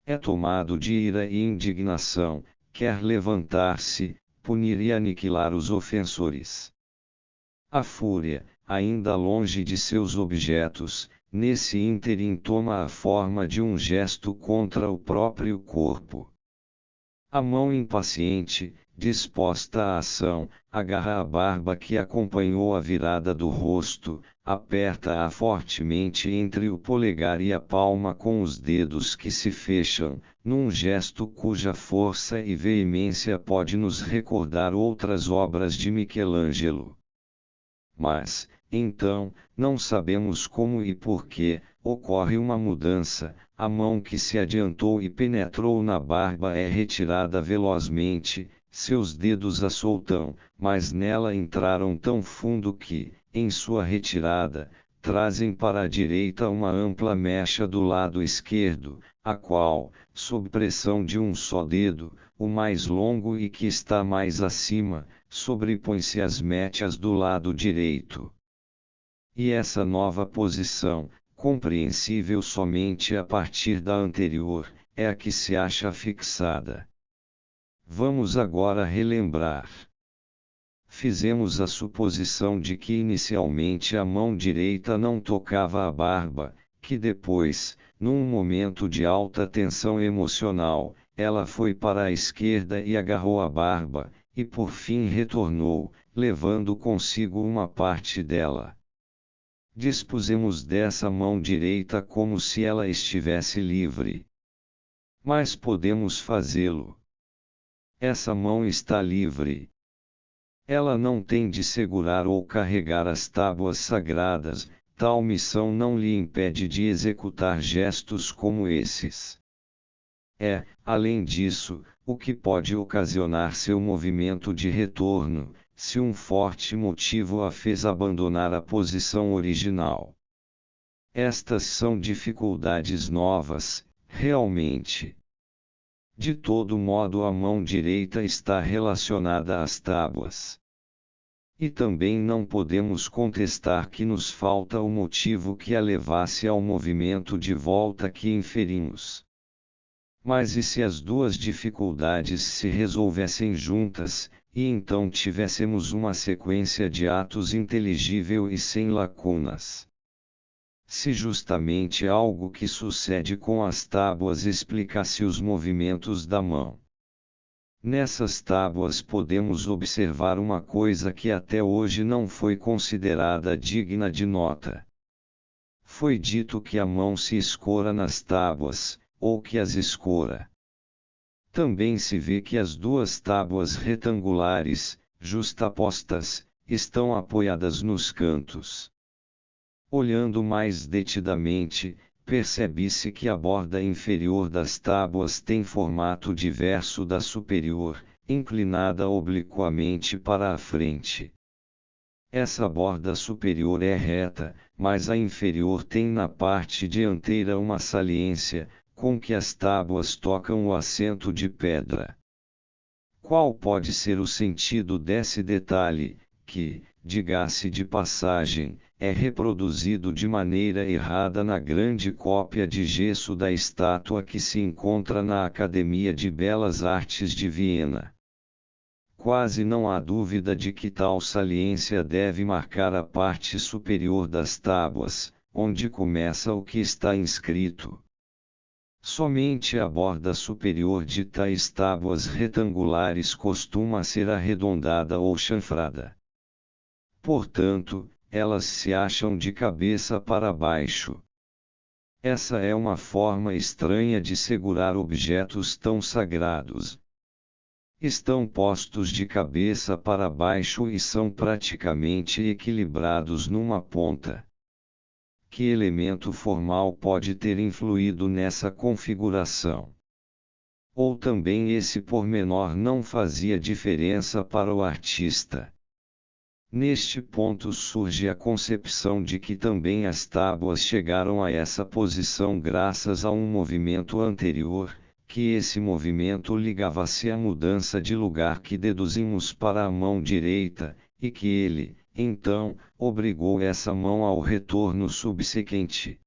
É tomado de ira e indignação, quer levantar-se, punir e aniquilar os ofensores. A fúria, ainda longe de seus objetos, nesse ínterim toma a forma de um gesto contra o próprio corpo. A mão impaciente, disposta à ação, agarra a barba que acompanhou a virada do rosto, aperta-a fortemente entre o polegar e a palma com os dedos que se fecham, num gesto cuja força e veemência pode nos recordar outras obras de Michelangelo. Mas, então, não sabemos como e por que, ocorre uma mudança, a mão que se adiantou e penetrou na barba é retirada velozmente, seus dedos a soltam, mas nela entraram tão fundo que, em sua retirada, trazem para a direita uma ampla mecha do lado esquerdo, a qual, sob pressão de um só dedo, o mais longo e que está mais acima, sobrepõe-se às mechas do lado direito. E essa nova posição, compreensível somente a partir da anterior, é a que se acha fixada. Vamos agora relembrar. Fizemos a suposição de que inicialmente a mão direita não tocava a barba, que depois, num momento de alta tensão emocional, ela foi para a esquerda e agarrou a barba, e por fim retornou, levando consigo uma parte dela. Dispusemos dessa mão direita como se ela estivesse livre. Mas podemos fazê-lo. Essa mão está livre. Ela não tem de segurar ou carregar as tábuas sagradas, tal missão não lhe impede de executar gestos como esses. É, além disso, o que pode ocasionar seu movimento de retorno, se um forte motivo a fez abandonar a posição original. Estas são dificuldades novas, realmente. De todo modo, a mão direita está relacionada às tábuas. E também não podemos contestar que nos falta o motivo que a levasse ao movimento de volta que inferimos. Mas e se as duas dificuldades se resolvessem juntas, e então tivéssemos uma sequência de atos inteligível e sem lacunas? Se justamente algo que sucede com as tábuas explicasse os movimentos da mão. Nessas tábuas podemos observar uma coisa que até hoje não foi considerada digna de nota. Foi dito que a mão se escora nas tábuas, ou que as escora. Também se vê que as duas tábuas retangulares, justapostas, estão apoiadas nos cantos. Olhando mais detidamente, percebe-se que a borda inferior das tábuas tem formato diverso da superior, inclinada obliquamente para a frente. Essa borda superior é reta, mas a inferior tem na parte dianteira uma saliência, com que as tábuas tocam o assento de pedra. Qual pode ser o sentido desse detalhe, que, diga-se de passagem, é reproduzido de maneira errada na grande cópia de gesso da estátua que se encontra na Academia de Belas Artes de Viena? quase não há dúvida de que tal saliência deve marcar a parte superior das tábuas, onde começa o que está inscrito. Somente a borda superior de tais tábuas retangulares costuma ser arredondada ou chanfrada. Portanto, elas se acham de cabeça para baixo. Essa é uma forma estranha de segurar objetos tão sagrados. Estão postos de cabeça para baixo e são praticamente equilibrados numa ponta. Que elemento formal pode ter influído nessa configuração? Ou também esse pormenor não fazia diferença para o artista? Neste ponto surge a concepção de que também as tábuas chegaram a essa posição graças a um movimento anterior, que esse movimento ligava-se à mudança de lugar que deduzimos para a mão direita, e que ele, então, obrigou essa mão ao retorno subsequente.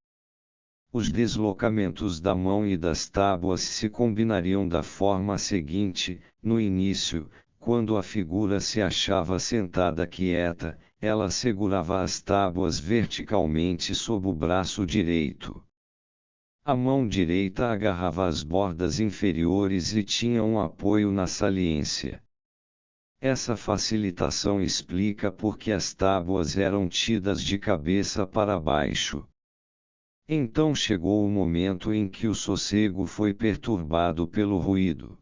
Os deslocamentos da mão e das tábuas se combinariam da forma seguinte: no início, quando a figura se achava sentada quieta, ela segurava as tábuas verticalmente sob o braço direito. A mão direita agarrava as bordas inferiores e tinha um apoio na saliência. Essa facilitação explica por que as tábuas eram tidas de cabeça para baixo. Então chegou o momento em que o sossego foi perturbado pelo ruído.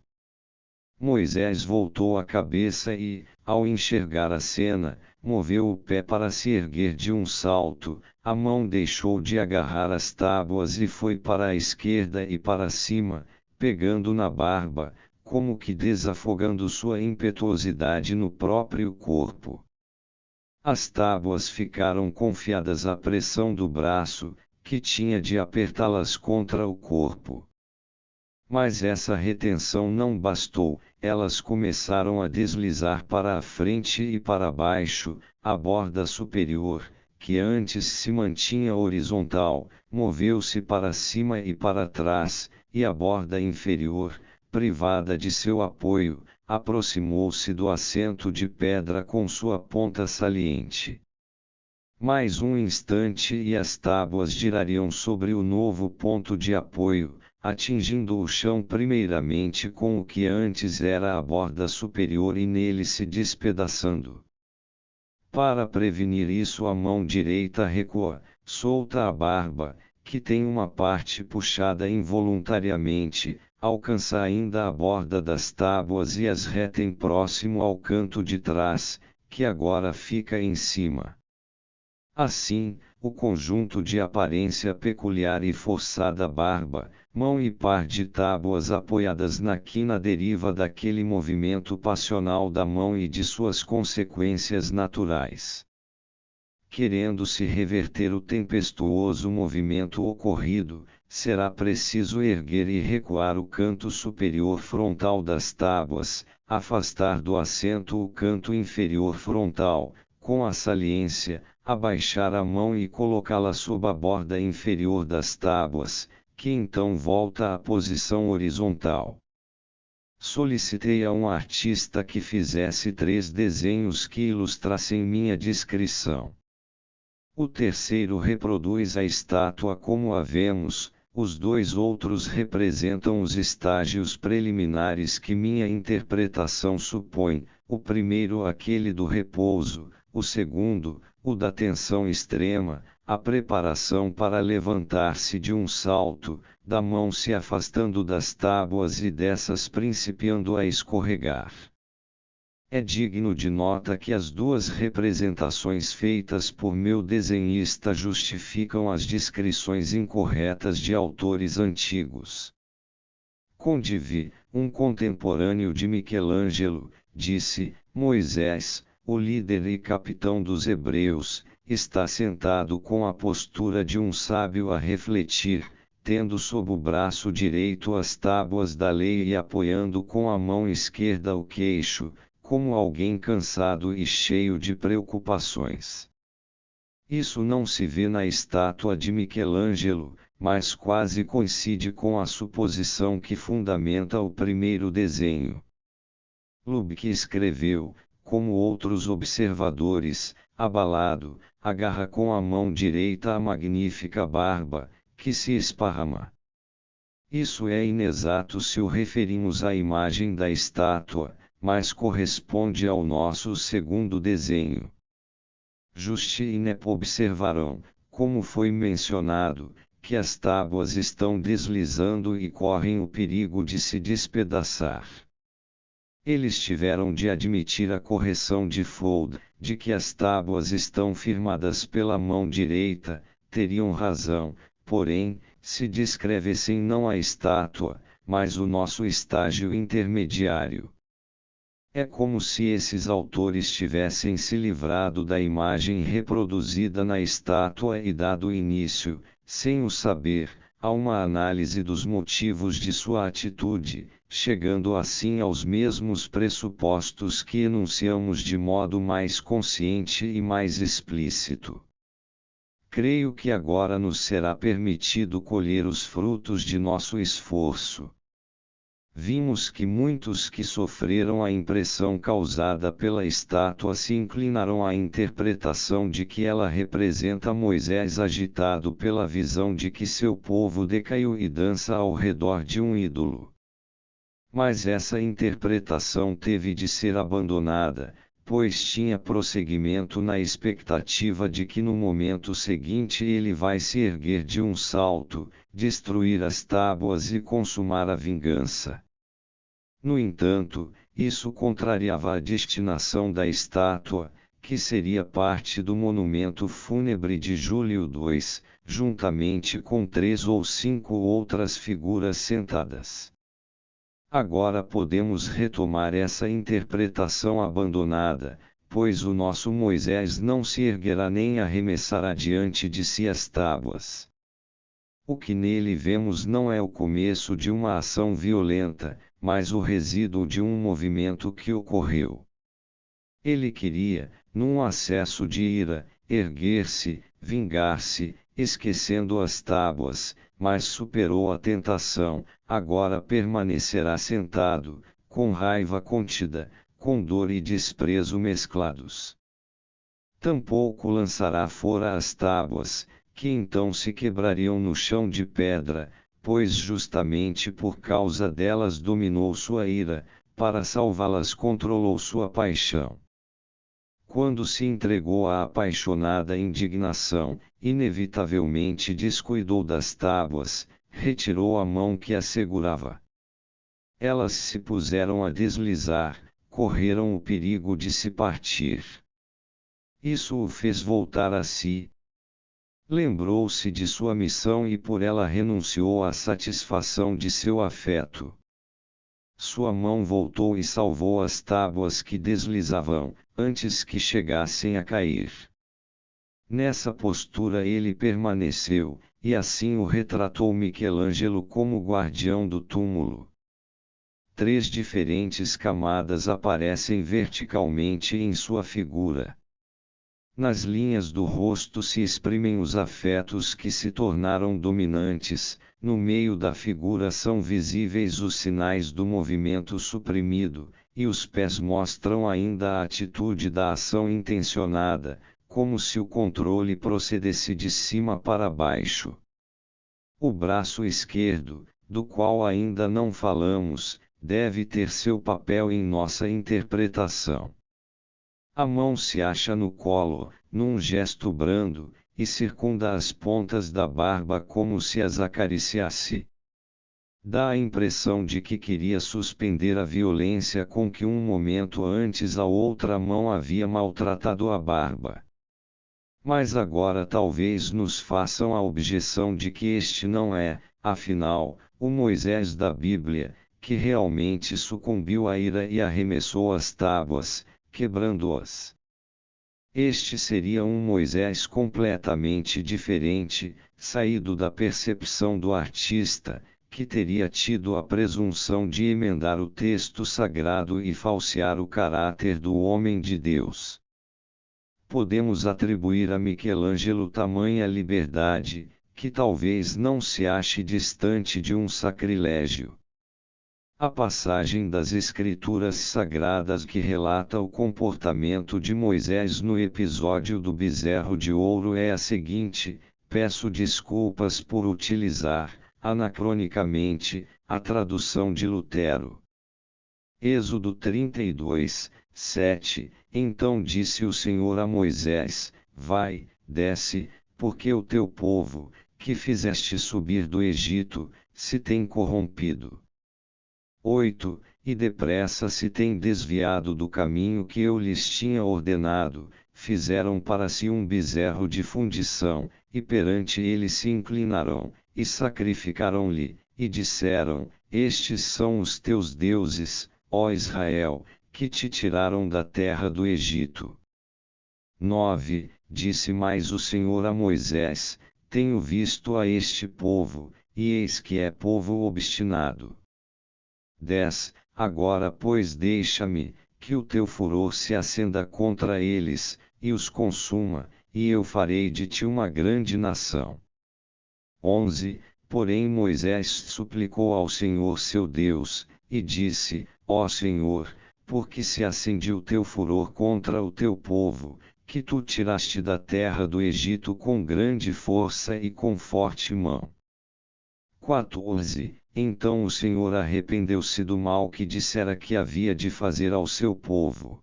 Moisés voltou a cabeça e, ao enxergar a cena, moveu o pé para se erguer de um salto, a mão deixou de agarrar as tábuas e foi para a esquerda e para cima, pegando na barba, como que desafogando sua impetuosidade no próprio corpo. As tábuas ficaram confiadas à pressão do braço, que tinha de apertá-las contra o corpo. Mas essa retenção não bastou, elas começaram a deslizar para a frente e para baixo, a borda superior, que antes se mantinha horizontal, moveu-se para cima e para trás, e a borda inferior, privada de seu apoio, aproximou-se do assento de pedra com sua ponta saliente. Mais um instante e as tábuas girariam sobre o novo ponto de apoio, atingindo o chão primeiramente com o que antes era a borda superior e nele se despedaçando. Para prevenir isso, a mão direita recua, solta a barba, que tem uma parte puxada involuntariamente, alcança ainda a borda das tábuas e as retém próximo ao canto de trás, que agora fica em cima. Assim, o conjunto de aparência peculiar e forçada barba, mão e par de tábuas apoiadas na quina deriva daquele movimento passional da mão e de suas consequências naturais. Querendo-se reverter o tempestuoso movimento ocorrido, será preciso erguer e recuar o canto superior frontal das tábuas, afastar do assento o canto inferior frontal, com a saliência, abaixar a mão e colocá-la sob a borda inferior das tábuas, que então volta à posição horizontal. Solicitei a um artista que fizesse 3 desenhos que ilustrassem minha descrição. O terceiro reproduz a estátua como a vemos, os 2 outros representam os estágios preliminares que minha interpretação supõe, o primeiro aquele do repouso, o segundo, o da tensão extrema, a preparação para levantar-se de um salto, da mão se afastando das tábuas e dessas principiando a escorregar. É digno de nota que as 2 representações feitas por meu desenhista justificam as descrições incorretas de autores antigos. Condivi, um contemporâneo de Michelangelo, disse: Moisés, o líder e capitão dos hebreus, está sentado com a postura de um sábio a refletir, tendo sob o braço direito as tábuas da lei e apoiando com a mão esquerda o queixo, como alguém cansado e cheio de preocupações. Isso não se vê na estátua de Michelangelo, mas quase coincide com a suposição que fundamenta o primeiro desenho. Lubbock escreveu, como outros observadores, abalado, agarra com a mão direita a magnífica barba, que se esparrama. Isso é inexato se o referimos à imagem da estátua, mas corresponde ao nosso segundo desenho. Juste e Nepo observarão, como foi mencionado, que as tábuas estão deslizando e correm o perigo de se despedaçar. Eles tiveram de admitir a correção de Fold, de que as tábuas estão firmadas pela mão direita, teriam razão, porém, se descrevessem não a estátua, mas o nosso estágio intermediário. É como se esses autores tivessem se livrado da imagem reproduzida na estátua e dado início, sem o saber, a uma análise dos motivos de sua atitude, chegando assim aos mesmos pressupostos que enunciamos de modo mais consciente e mais explícito. Creio que agora nos será permitido colher os frutos de nosso esforço. Vimos que muitos que sofreram a impressão causada pela estátua se inclinaram à interpretação de que ela representa Moisés agitado pela visão de que seu povo decaiu e dança ao redor de um ídolo. Mas essa interpretação teve de ser abandonada, pois tinha prosseguimento na expectativa de que no momento seguinte ele vai se erguer de um salto, destruir as tábuas e consumar a vingança. No entanto, isso contrariava a destinação da estátua, que seria parte do monumento fúnebre de Júlio II, juntamente com 3 ou 5 outras figuras sentadas. Agora podemos retomar essa interpretação abandonada, pois o nosso Moisés não se erguerá nem arremessará diante de si as tábuas. O que nele vemos não é o começo de uma ação violenta, mas o resíduo de um movimento que ocorreu. Ele queria, num acesso de ira, erguer-se, vingar-se, esquecendo as tábuas, mas superou a tentação, agora permanecerá sentado, com raiva contida, com dor e desprezo mesclados. Tampouco lançará fora as tábuas, que então se quebrariam no chão de pedra, pois justamente por causa delas dominou sua ira, para salvá-las controlou sua paixão. Quando se entregou à apaixonada indignação, inevitavelmente descuidou das tábuas, retirou a mão que as segurava. Elas se puseram a deslizar, correram o perigo de se partir. Isso o fez voltar a si. Lembrou-se de sua missão e por ela renunciou à satisfação de seu afeto. Sua mão voltou e salvou as tábuas que deslizavam, antes que chegassem a cair. Nessa postura ele permaneceu, e assim o retratou Michelangelo como guardião do túmulo. 3 diferentes camadas aparecem verticalmente em sua figura. Nas linhas do rosto se exprimem os afetos que se tornaram dominantes, no meio da figura são visíveis os sinais do movimento suprimido, e os pés mostram ainda a atitude da ação intencionada, como se o controle procedesse de cima para baixo. O braço esquerdo, do qual ainda não falamos, deve ter seu papel em nossa interpretação. A mão se acha no colo, num gesto brando, e circunda as pontas da barba como se as acariciasse. Dá a impressão de que queria suspender a violência com que um momento antes a outra mão havia maltratado a barba. Mas agora talvez nos façam a objeção de que este não é, afinal, o Moisés da Bíblia, que realmente sucumbiu à ira e arremessou as tábuas, quebrando-as. Este seria um Moisés completamente diferente, saído da percepção do artista, que teria tido a presunção de emendar o texto sagrado e falsear o caráter do homem de Deus. Podemos atribuir a Michelangelo tamanha liberdade, que talvez não se ache distante de um sacrilégio. A passagem das Escrituras Sagradas que relata o comportamento de Moisés no episódio do bezerro de ouro é a seguinte: peço desculpas por utilizar, anacronicamente, a tradução de Lutero. Êxodo 32, 7. Então disse o Senhor a Moisés: Vai, desce, porque o teu povo, que fizeste subir do Egito, se tem corrompido. 8. E depressa se tem desviado do caminho que eu lhes tinha ordenado, fizeram para si um bezerro de fundição, e perante ele se inclinarão, e sacrificaram-lhe, e disseram: Estes são os teus deuses, ó Israel, que te tiraram da terra do Egito. 9. Disse mais o Senhor a Moisés: Tenho visto a este povo, e eis que é povo obstinado. 10. Agora pois deixa-me, que o teu furor se acenda contra eles, e os consuma, e eu farei de ti uma grande nação. 11. Porém Moisés suplicou ao Senhor seu Deus, e disse: Ó Senhor, porque se acende o teu furor contra o teu povo, que tu tiraste da terra do Egito com grande força e com forte mão. 14. Então o Senhor arrependeu-se do mal que dissera que havia de fazer ao seu povo.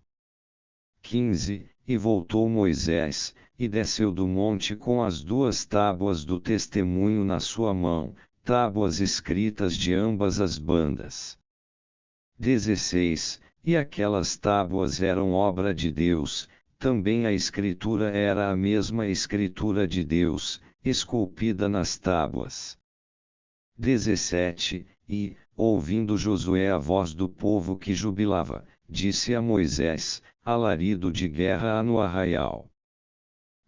15. E voltou Moisés, e desceu do monte com as 2 tábuas do testemunho na sua mão, tábuas escritas de ambas as bandas. 16. E aquelas tábuas eram obra de Deus, também a escritura era a mesma escritura de Deus, esculpida nas tábuas. 17. E, ouvindo Josué a voz do povo que jubilava, disse a Moisés: Alarido de guerra há no arraial.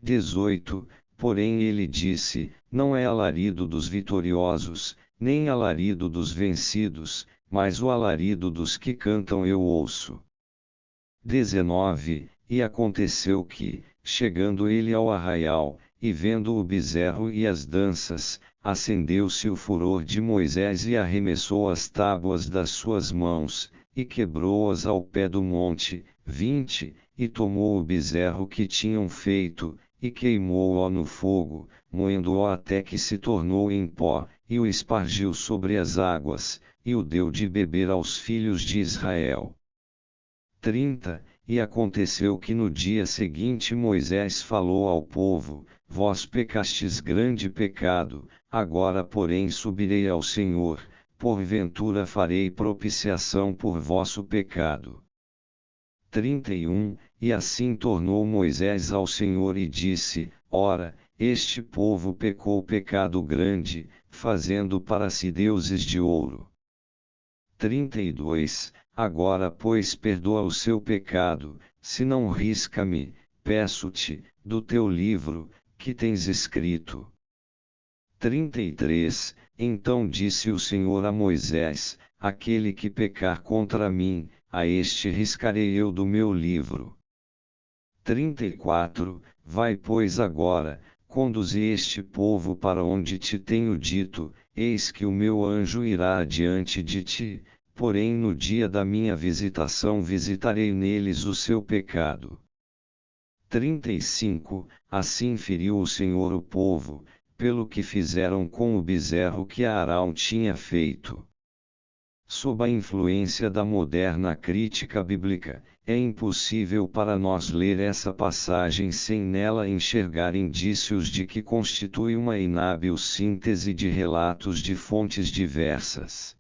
18. Porém ele disse: Não é alarido dos vitoriosos, nem alarido dos vencidos, mas o alarido dos que cantam eu ouço. 19. E aconteceu que, chegando ele ao arraial, e vendo o bezerro e as danças, acendeu-se o furor de Moisés e arremessou as tábuas das suas mãos, e quebrou-as ao pé do monte. 20. E tomou o bezerro que tinham feito, e queimou-o no fogo, moendo-o até que se tornou em pó, e o espargiu sobre as águas, e o deu de beber aos filhos de Israel. 30. E aconteceu que no dia seguinte Moisés falou ao povo: Vós pecastes grande pecado, agora porém subirei ao Senhor, porventura farei propiciação por vosso pecado. 31. E assim tornou Moisés ao Senhor e disse: Ora, este povo pecou pecado grande, fazendo para si deuses de ouro. 32. Agora pois perdoa o seu pecado, se não risca-me, peço-te, do teu livro, que tens escrito. 33. Então disse o Senhor a Moisés: Aquele que pecar contra mim, a este riscarei eu do meu livro. 34. Vai pois agora, conduze este povo para onde te tenho dito, eis que o meu anjo irá adiante de ti, porém no dia da minha visitação visitarei neles o seu pecado. 35. Assim feriu o Senhor o povo, pelo que fizeram com o bezerro que Arão tinha feito. Sob a influência da moderna crítica bíblica, é impossível para nós ler essa passagem sem nela enxergar indícios de que constitui uma inábil síntese de relatos de fontes diversas.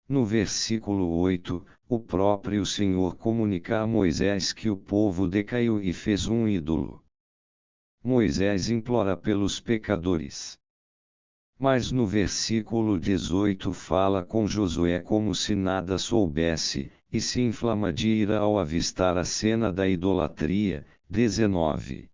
No versículo 8, o próprio Senhor comunica a Moisés que o povo decaiu e fez um ídolo. Moisés implora pelos pecadores. Mas no versículo 18 fala com Josué como se nada soubesse, e se inflama de ira ao avistar a cena da idolatria. 19.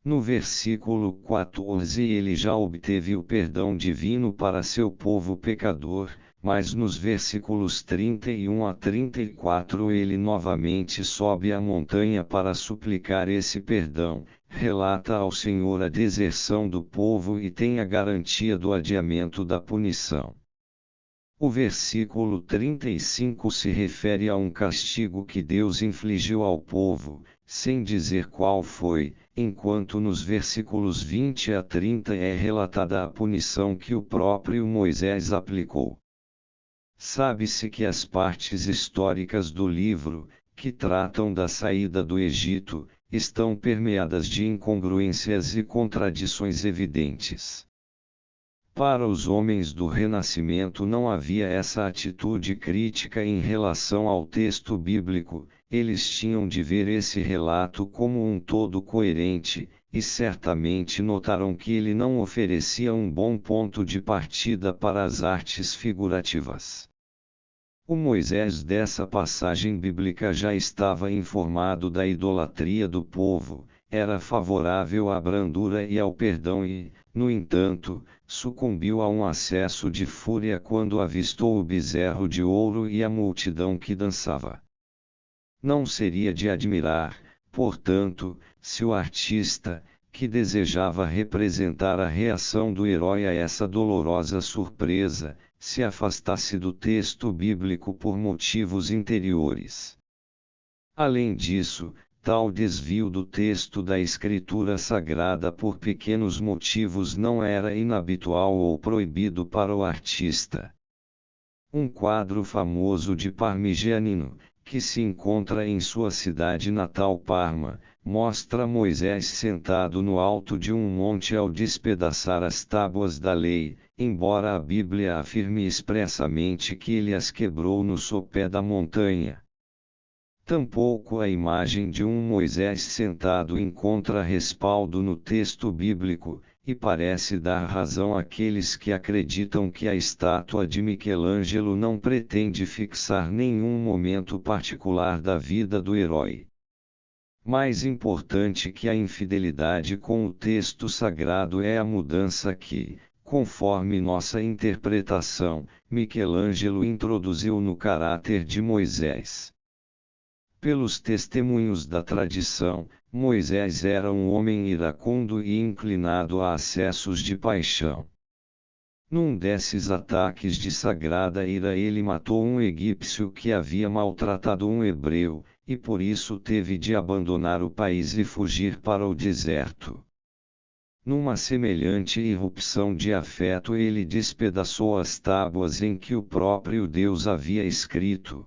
No versículo 14 ele já obteve o perdão divino para seu povo pecador, mas nos versículos 31 a 34 ele novamente sobe a montanha para suplicar esse perdão, relata ao Senhor a deserção do povo e tem a garantia do adiamento da punição. O versículo 35 se refere a um castigo que Deus infligiu ao povo, sem dizer qual foi, enquanto nos versículos 20 a 30 é relatada a punição que o próprio Moisés aplicou. Sabe-se que as partes históricas do livro, que tratam da saída do Egito, estão permeadas de incongruências e contradições evidentes. Para os homens do Renascimento não havia essa atitude crítica em relação ao texto bíblico, eles tinham de ver esse relato como um todo coerente, e certamente notaram que ele não oferecia um bom ponto de partida para as artes figurativas. O Moisés dessa passagem bíblica já estava informado da idolatria do povo, era favorável à brandura e ao perdão e, no entanto, sucumbiu a um acesso de fúria quando avistou o bezerro de ouro e a multidão que dançava. Não seria de admirar, portanto, se o artista, que desejava representar a reação do herói a essa dolorosa surpresa, se afastasse do texto bíblico por motivos interiores. Além disso, tal desvio do texto da Escritura Sagrada por pequenos motivos não era inabitual ou proibido para o artista. Um quadro famoso de Parmigianino, que se encontra em sua cidade natal Parma, mostra Moisés sentado no alto de um monte ao despedaçar as tábuas da lei, embora a Bíblia afirme expressamente que ele as quebrou no sopé da montanha. Tampouco a imagem de um Moisés sentado encontra respaldo no texto bíblico, e parece dar razão àqueles que acreditam que a estátua de Michelangelo não pretende fixar nenhum momento particular da vida do herói. Mais importante que a infidelidade com o texto sagrado é a mudança que, conforme nossa interpretação, Michelangelo introduziu no caráter de Moisés. Pelos testemunhos da tradição, Moisés era um homem iracundo e inclinado a acessos de paixão. Num desses ataques de sagrada ira ele matou um egípcio que havia maltratado um hebreu, e por isso teve de abandonar o país e fugir para o deserto. Numa semelhante irrupção de afeto ele despedaçou as tábuas em que o próprio Deus havia escrito.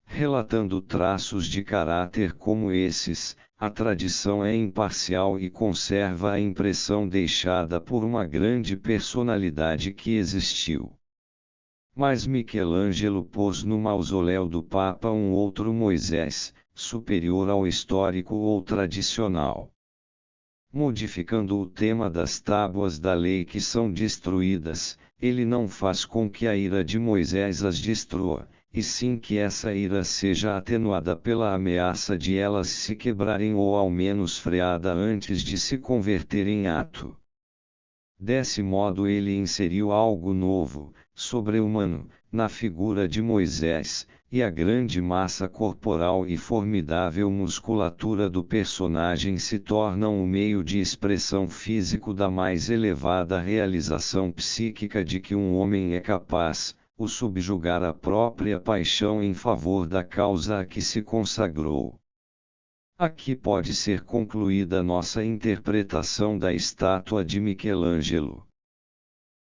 Relatando traços de caráter como esses, a tradição é imparcial e conserva a impressão deixada por uma grande personalidade que existiu. Mas Michelangelo pôs no mausoléu do Papa um outro Moisés, superior ao histórico ou tradicional. Modificando o tema das tábuas da lei que são destruídas, ele não faz com que a ira de Moisés as destrua, e sim que essa ira seja atenuada pela ameaça de elas se quebrarem ou ao menos freada antes de se converter em ato. Desse modo ele inseriu algo novo, sobre-humano, na figura de Moisés, e a grande massa corporal e formidável musculatura do personagem se tornam o meio de expressão físico da mais elevada realização psíquica de que um homem é capaz, o subjugar a própria paixão em favor da causa a que se consagrou. Aqui pode ser concluída nossa interpretação da estátua de Michelangelo.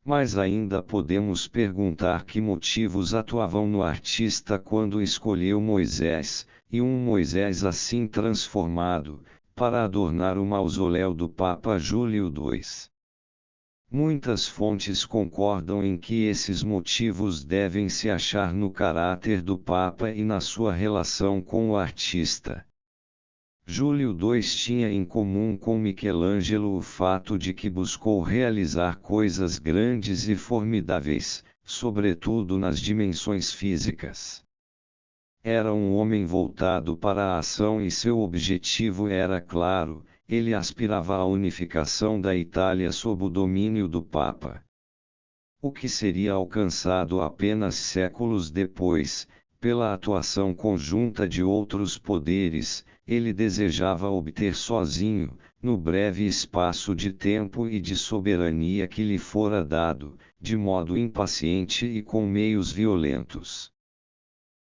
Mas ainda podemos perguntar que motivos atuavam no artista quando escolheu Moisés, e um Moisés assim transformado, para adornar o mausoléu do Papa Júlio II. Muitas fontes concordam em que esses motivos devem se achar no caráter do Papa e na sua relação com o artista. Júlio II tinha em comum com Michelangelo o fato de que buscou realizar coisas grandes e formidáveis, sobretudo nas dimensões físicas. Era um homem voltado para a ação e seu objetivo era claro. Ele aspirava à unificação da Itália sob o domínio do Papa. O que seria alcançado apenas séculos depois, pela atuação conjunta de outros poderes, ele desejava obter sozinho, no breve espaço de tempo e de soberania que lhe fora dado, de modo impaciente e com meios violentos.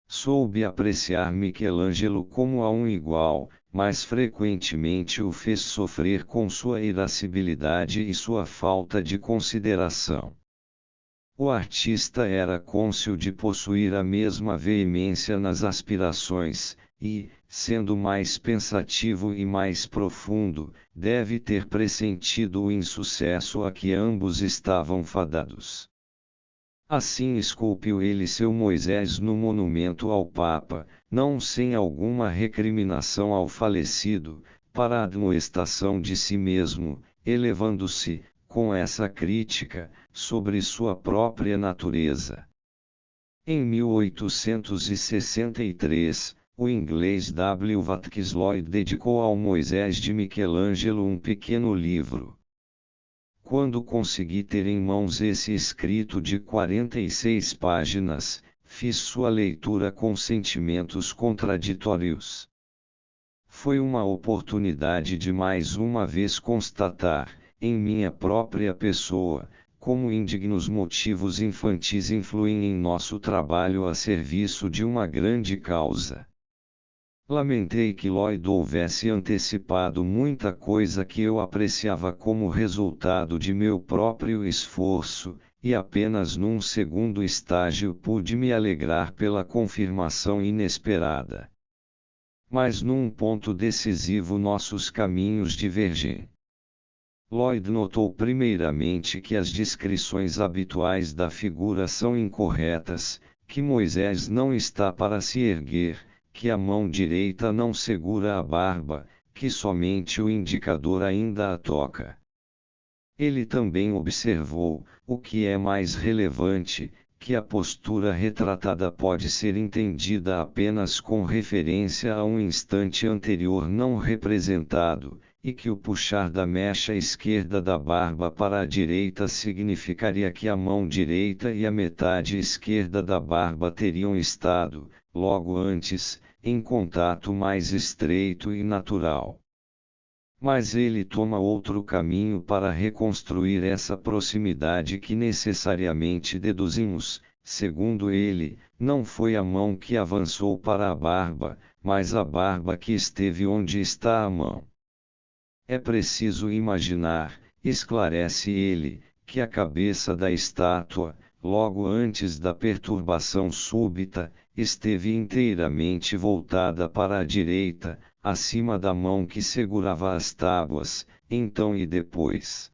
Soube apreciar Michelangelo como a um igual, mas frequentemente o fez sofrer com sua irascibilidade e sua falta de consideração. O artista era cônscio de possuir a mesma veemência nas aspirações, e, sendo mais pensativo e mais profundo, deve ter pressentido o insucesso a que ambos estavam fadados. Assim esculpiu ele seu Moisés no monumento ao Papa, não sem alguma recriminação ao falecido, para a admoestação de si mesmo, elevando-se, com essa crítica, sobre sua própria natureza. Em 1863, o inglês W. Watkins Lloyd dedicou ao Moisés de Michelangelo um pequeno livro. Quando consegui ter em mãos esse escrito de 46 páginas, fiz sua leitura com sentimentos contraditórios. Foi uma oportunidade de mais uma vez constatar, em minha própria pessoa, como indignos motivos infantis influem em nosso trabalho a serviço de uma grande causa. Lamentei que Lloyd houvesse antecipado muita coisa que eu apreciava como resultado de meu próprio esforço, e apenas num segundo estágio pude me alegrar pela confirmação inesperada. Mas num ponto decisivo nossos caminhos divergem. Lloyd notou primeiramente que as descrições habituais da figura são incorretas, que Moisés não está para se erguer, que a mão direita não segura a barba, que somente o indicador ainda a toca. Ele também observou, o que é mais relevante, que a postura retratada pode ser entendida apenas com referência a um instante anterior não representado, e que o puxar da mecha esquerda da barba para a direita significaria que a mão direita e a metade esquerda da barba teriam estado, logo antes, em contato mais estreito e natural. Mas ele toma outro caminho para reconstruir essa proximidade que necessariamente deduzimos, segundo ele, não foi a mão que avançou para a barba, mas a barba que esteve onde está a mão. É preciso imaginar, esclarece ele, que a cabeça da estátua, logo antes da perturbação súbita, esteve inteiramente voltada para a direita, acima da mão que segurava as tábuas, então e depois.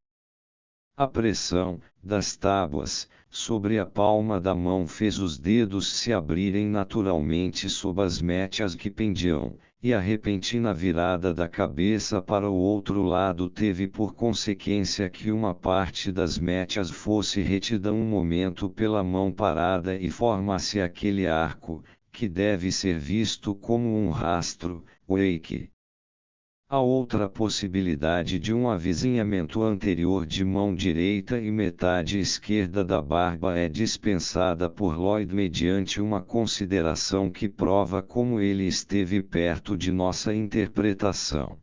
A pressão, das tábuas, sobre a palma da mão fez os dedos se abrirem naturalmente sob as métias que pendiam, e a repentina virada da cabeça para o outro lado teve por consequência que uma parte das métias fosse retida um momento pela mão parada e formasse aquele arco, que deve ser visto como um rastro, wake. A outra possibilidade de um avizinhamento anterior de mão direita e metade esquerda da barba é dispensada por Lloyd mediante uma consideração que prova como ele esteve perto de nossa interpretação.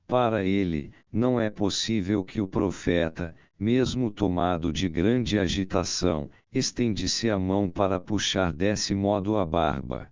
Para ele, não é possível que o profeta, mesmo tomado de grande agitação, estendesse a mão para puxar desse modo a barba.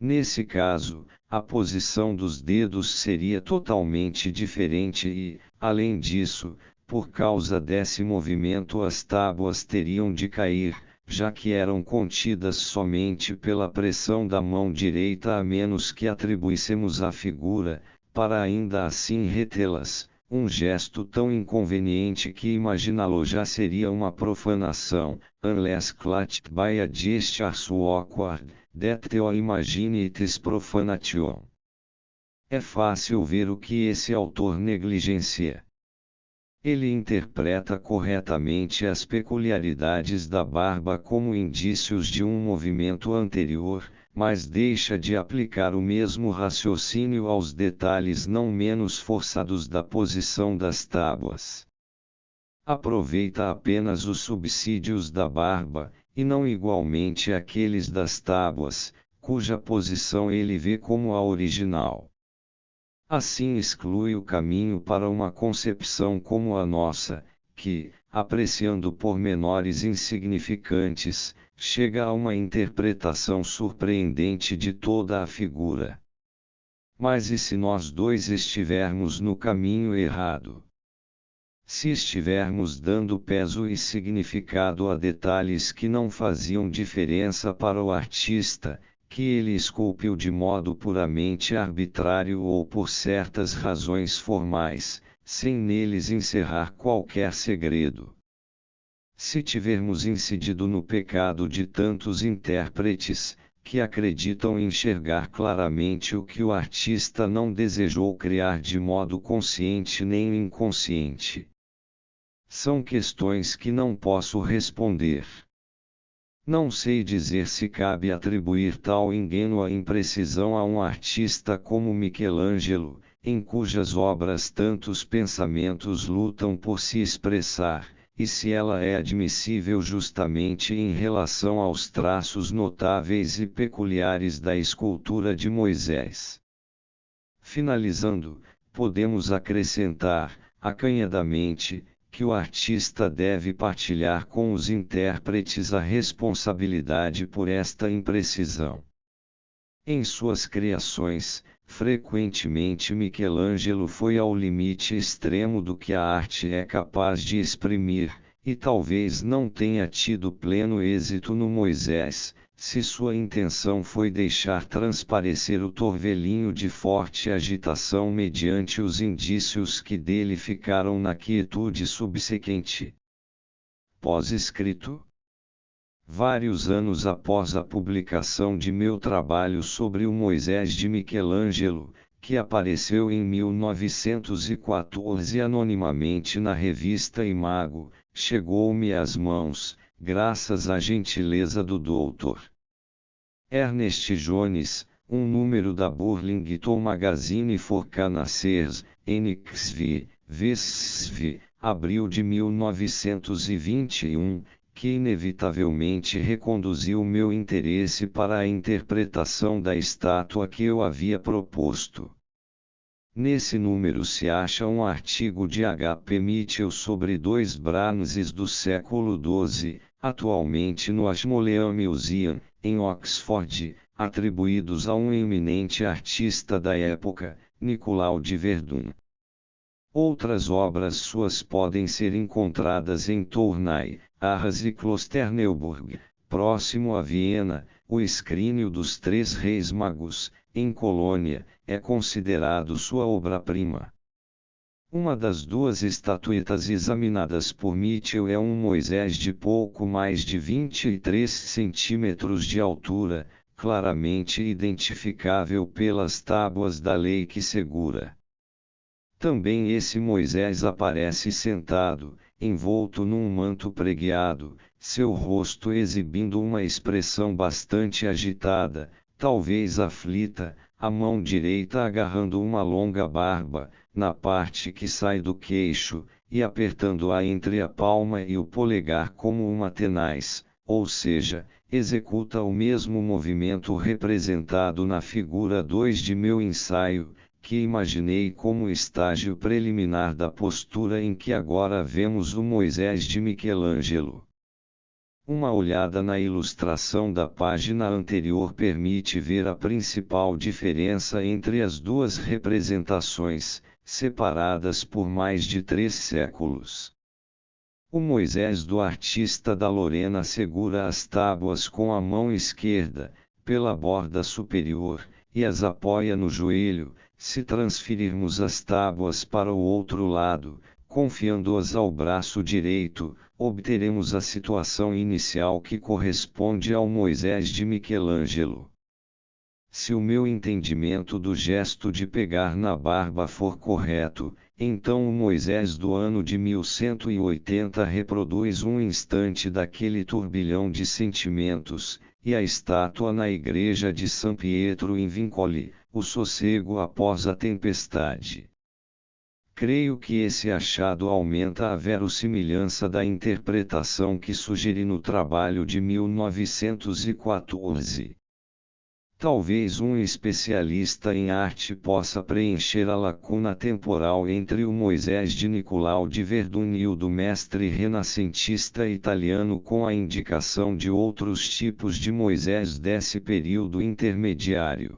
Nesse caso, a posição dos dedos seria totalmente diferente e, além disso, por causa desse movimento as tábuas teriam de cair, já que eram contidas somente pela pressão da mão direita a menos que atribuíssemos à figura, para ainda assim retê-las, um gesto tão inconveniente que imaginá-lo já seria uma profanação, unless clutched by a gesture so awkward, that you imagine it is profanation. É fácil ver o que esse autor negligencia. Ele interpreta corretamente as peculiaridades da barba como indícios de um movimento anterior, mas deixa de aplicar o mesmo raciocínio aos detalhes não menos forçados da posição das tábuas. Aproveita apenas os subsídios da barba, e não igualmente aqueles das tábuas, cuja posição ele vê como a original. Assim exclui o caminho para uma concepção como a nossa, que, apreciando pormenores insignificantes, chega a uma interpretação surpreendente de toda a figura. Mas e se nós dois estivermos no caminho errado? Se estivermos dando peso e significado a detalhes que não faziam diferença para o artista, que ele esculpiu de modo puramente arbitrário ou por certas razões formais, sem neles encerrar qualquer segredo. Se tivermos incidido no pecado de tantos intérpretes, que acreditam enxergar claramente o que o artista não desejou criar de modo consciente nem inconsciente. São questões que não posso responder. Não sei dizer se cabe atribuir tal ingênua imprecisão a um artista como Michelangelo, em cujas obras tantos pensamentos lutam por se expressar, e se ela é admissível justamente em relação aos traços notáveis e peculiares da escultura de Moisés. Finalizando, podemos acrescentar, acanhadamente, que o artista deve partilhar com os intérpretes a responsabilidade por esta imprecisão. Em suas criações, frequentemente Michelangelo foi ao limite extremo do que a arte é capaz de exprimir, e talvez não tenha tido pleno êxito no Moisés, se sua intenção foi deixar transparecer o torvelinho de forte agitação mediante os indícios que dele ficaram na quietude subsequente. Pós-escrito. Vários anos após a publicação de meu trabalho sobre o Moisés de Michelangelo, que apareceu em 1914 anonimamente na revista Imago, chegou-me às mãos, graças à gentileza do Dr. Ernest Jones, um número da Burlington Magazine for Canacers, NXV, VSV, abril de 1921, que inevitavelmente reconduziu meu interesse para a interpretação da estátua que eu havia proposto. Nesse número se acha um artigo de H. P. Mitchell sobre dois bronzes do século XII, atualmente no Ashmolean Museum, em Oxford, atribuídos a um eminente artista da época, Nicolau de Verdun. Outras obras suas podem ser encontradas em Tournai, Arras e Klosterneuburg, próximo a Viena. O Escrínio dos Três Reis Magos, em Colônia, é considerado sua obra-prima. Uma das duas estatuetas examinadas por Mitchell é um Moisés de pouco mais de 23 centímetros de altura, claramente identificável pelas tábuas da lei que segura. Também esse Moisés aparece sentado, envolto num manto pregueado, seu rosto exibindo uma expressão bastante agitada, talvez aflita, a mão direita agarrando uma longa barba, na parte que sai do queixo, e apertando-a entre a palma e o polegar como uma tenaz, ou seja, executa o mesmo movimento representado na figura 2 de meu ensaio, que imaginei como estágio preliminar da postura em que agora vemos o Moisés de Michelangelo. Uma olhada na ilustração da página anterior permite ver a principal diferença entre as duas representações, separadas por mais de 3 séculos. O Moisés do artista da Lorena segura as tábuas com a mão esquerda, pela borda superior, e as apoia no joelho. Se transferirmos as tábuas para o outro lado, confiando-as ao braço direito, obteremos a situação inicial que corresponde ao Moisés de Michelangelo. Se o meu entendimento do gesto de pegar na barba for correto, então o Moisés do ano de 1180 reproduz um instante daquele turbilhão de sentimentos, e a estátua na igreja de San Pietro in Vincoli, o sossego após a tempestade. Creio que esse achado aumenta a verossimilhança da interpretação que sugeri no trabalho de 1914. Talvez um especialista em arte possa preencher a lacuna temporal entre o Moisés de Nicolau de Verdun e o do mestre renascentista italiano com a indicação de outros tipos de Moisés desse período intermediário.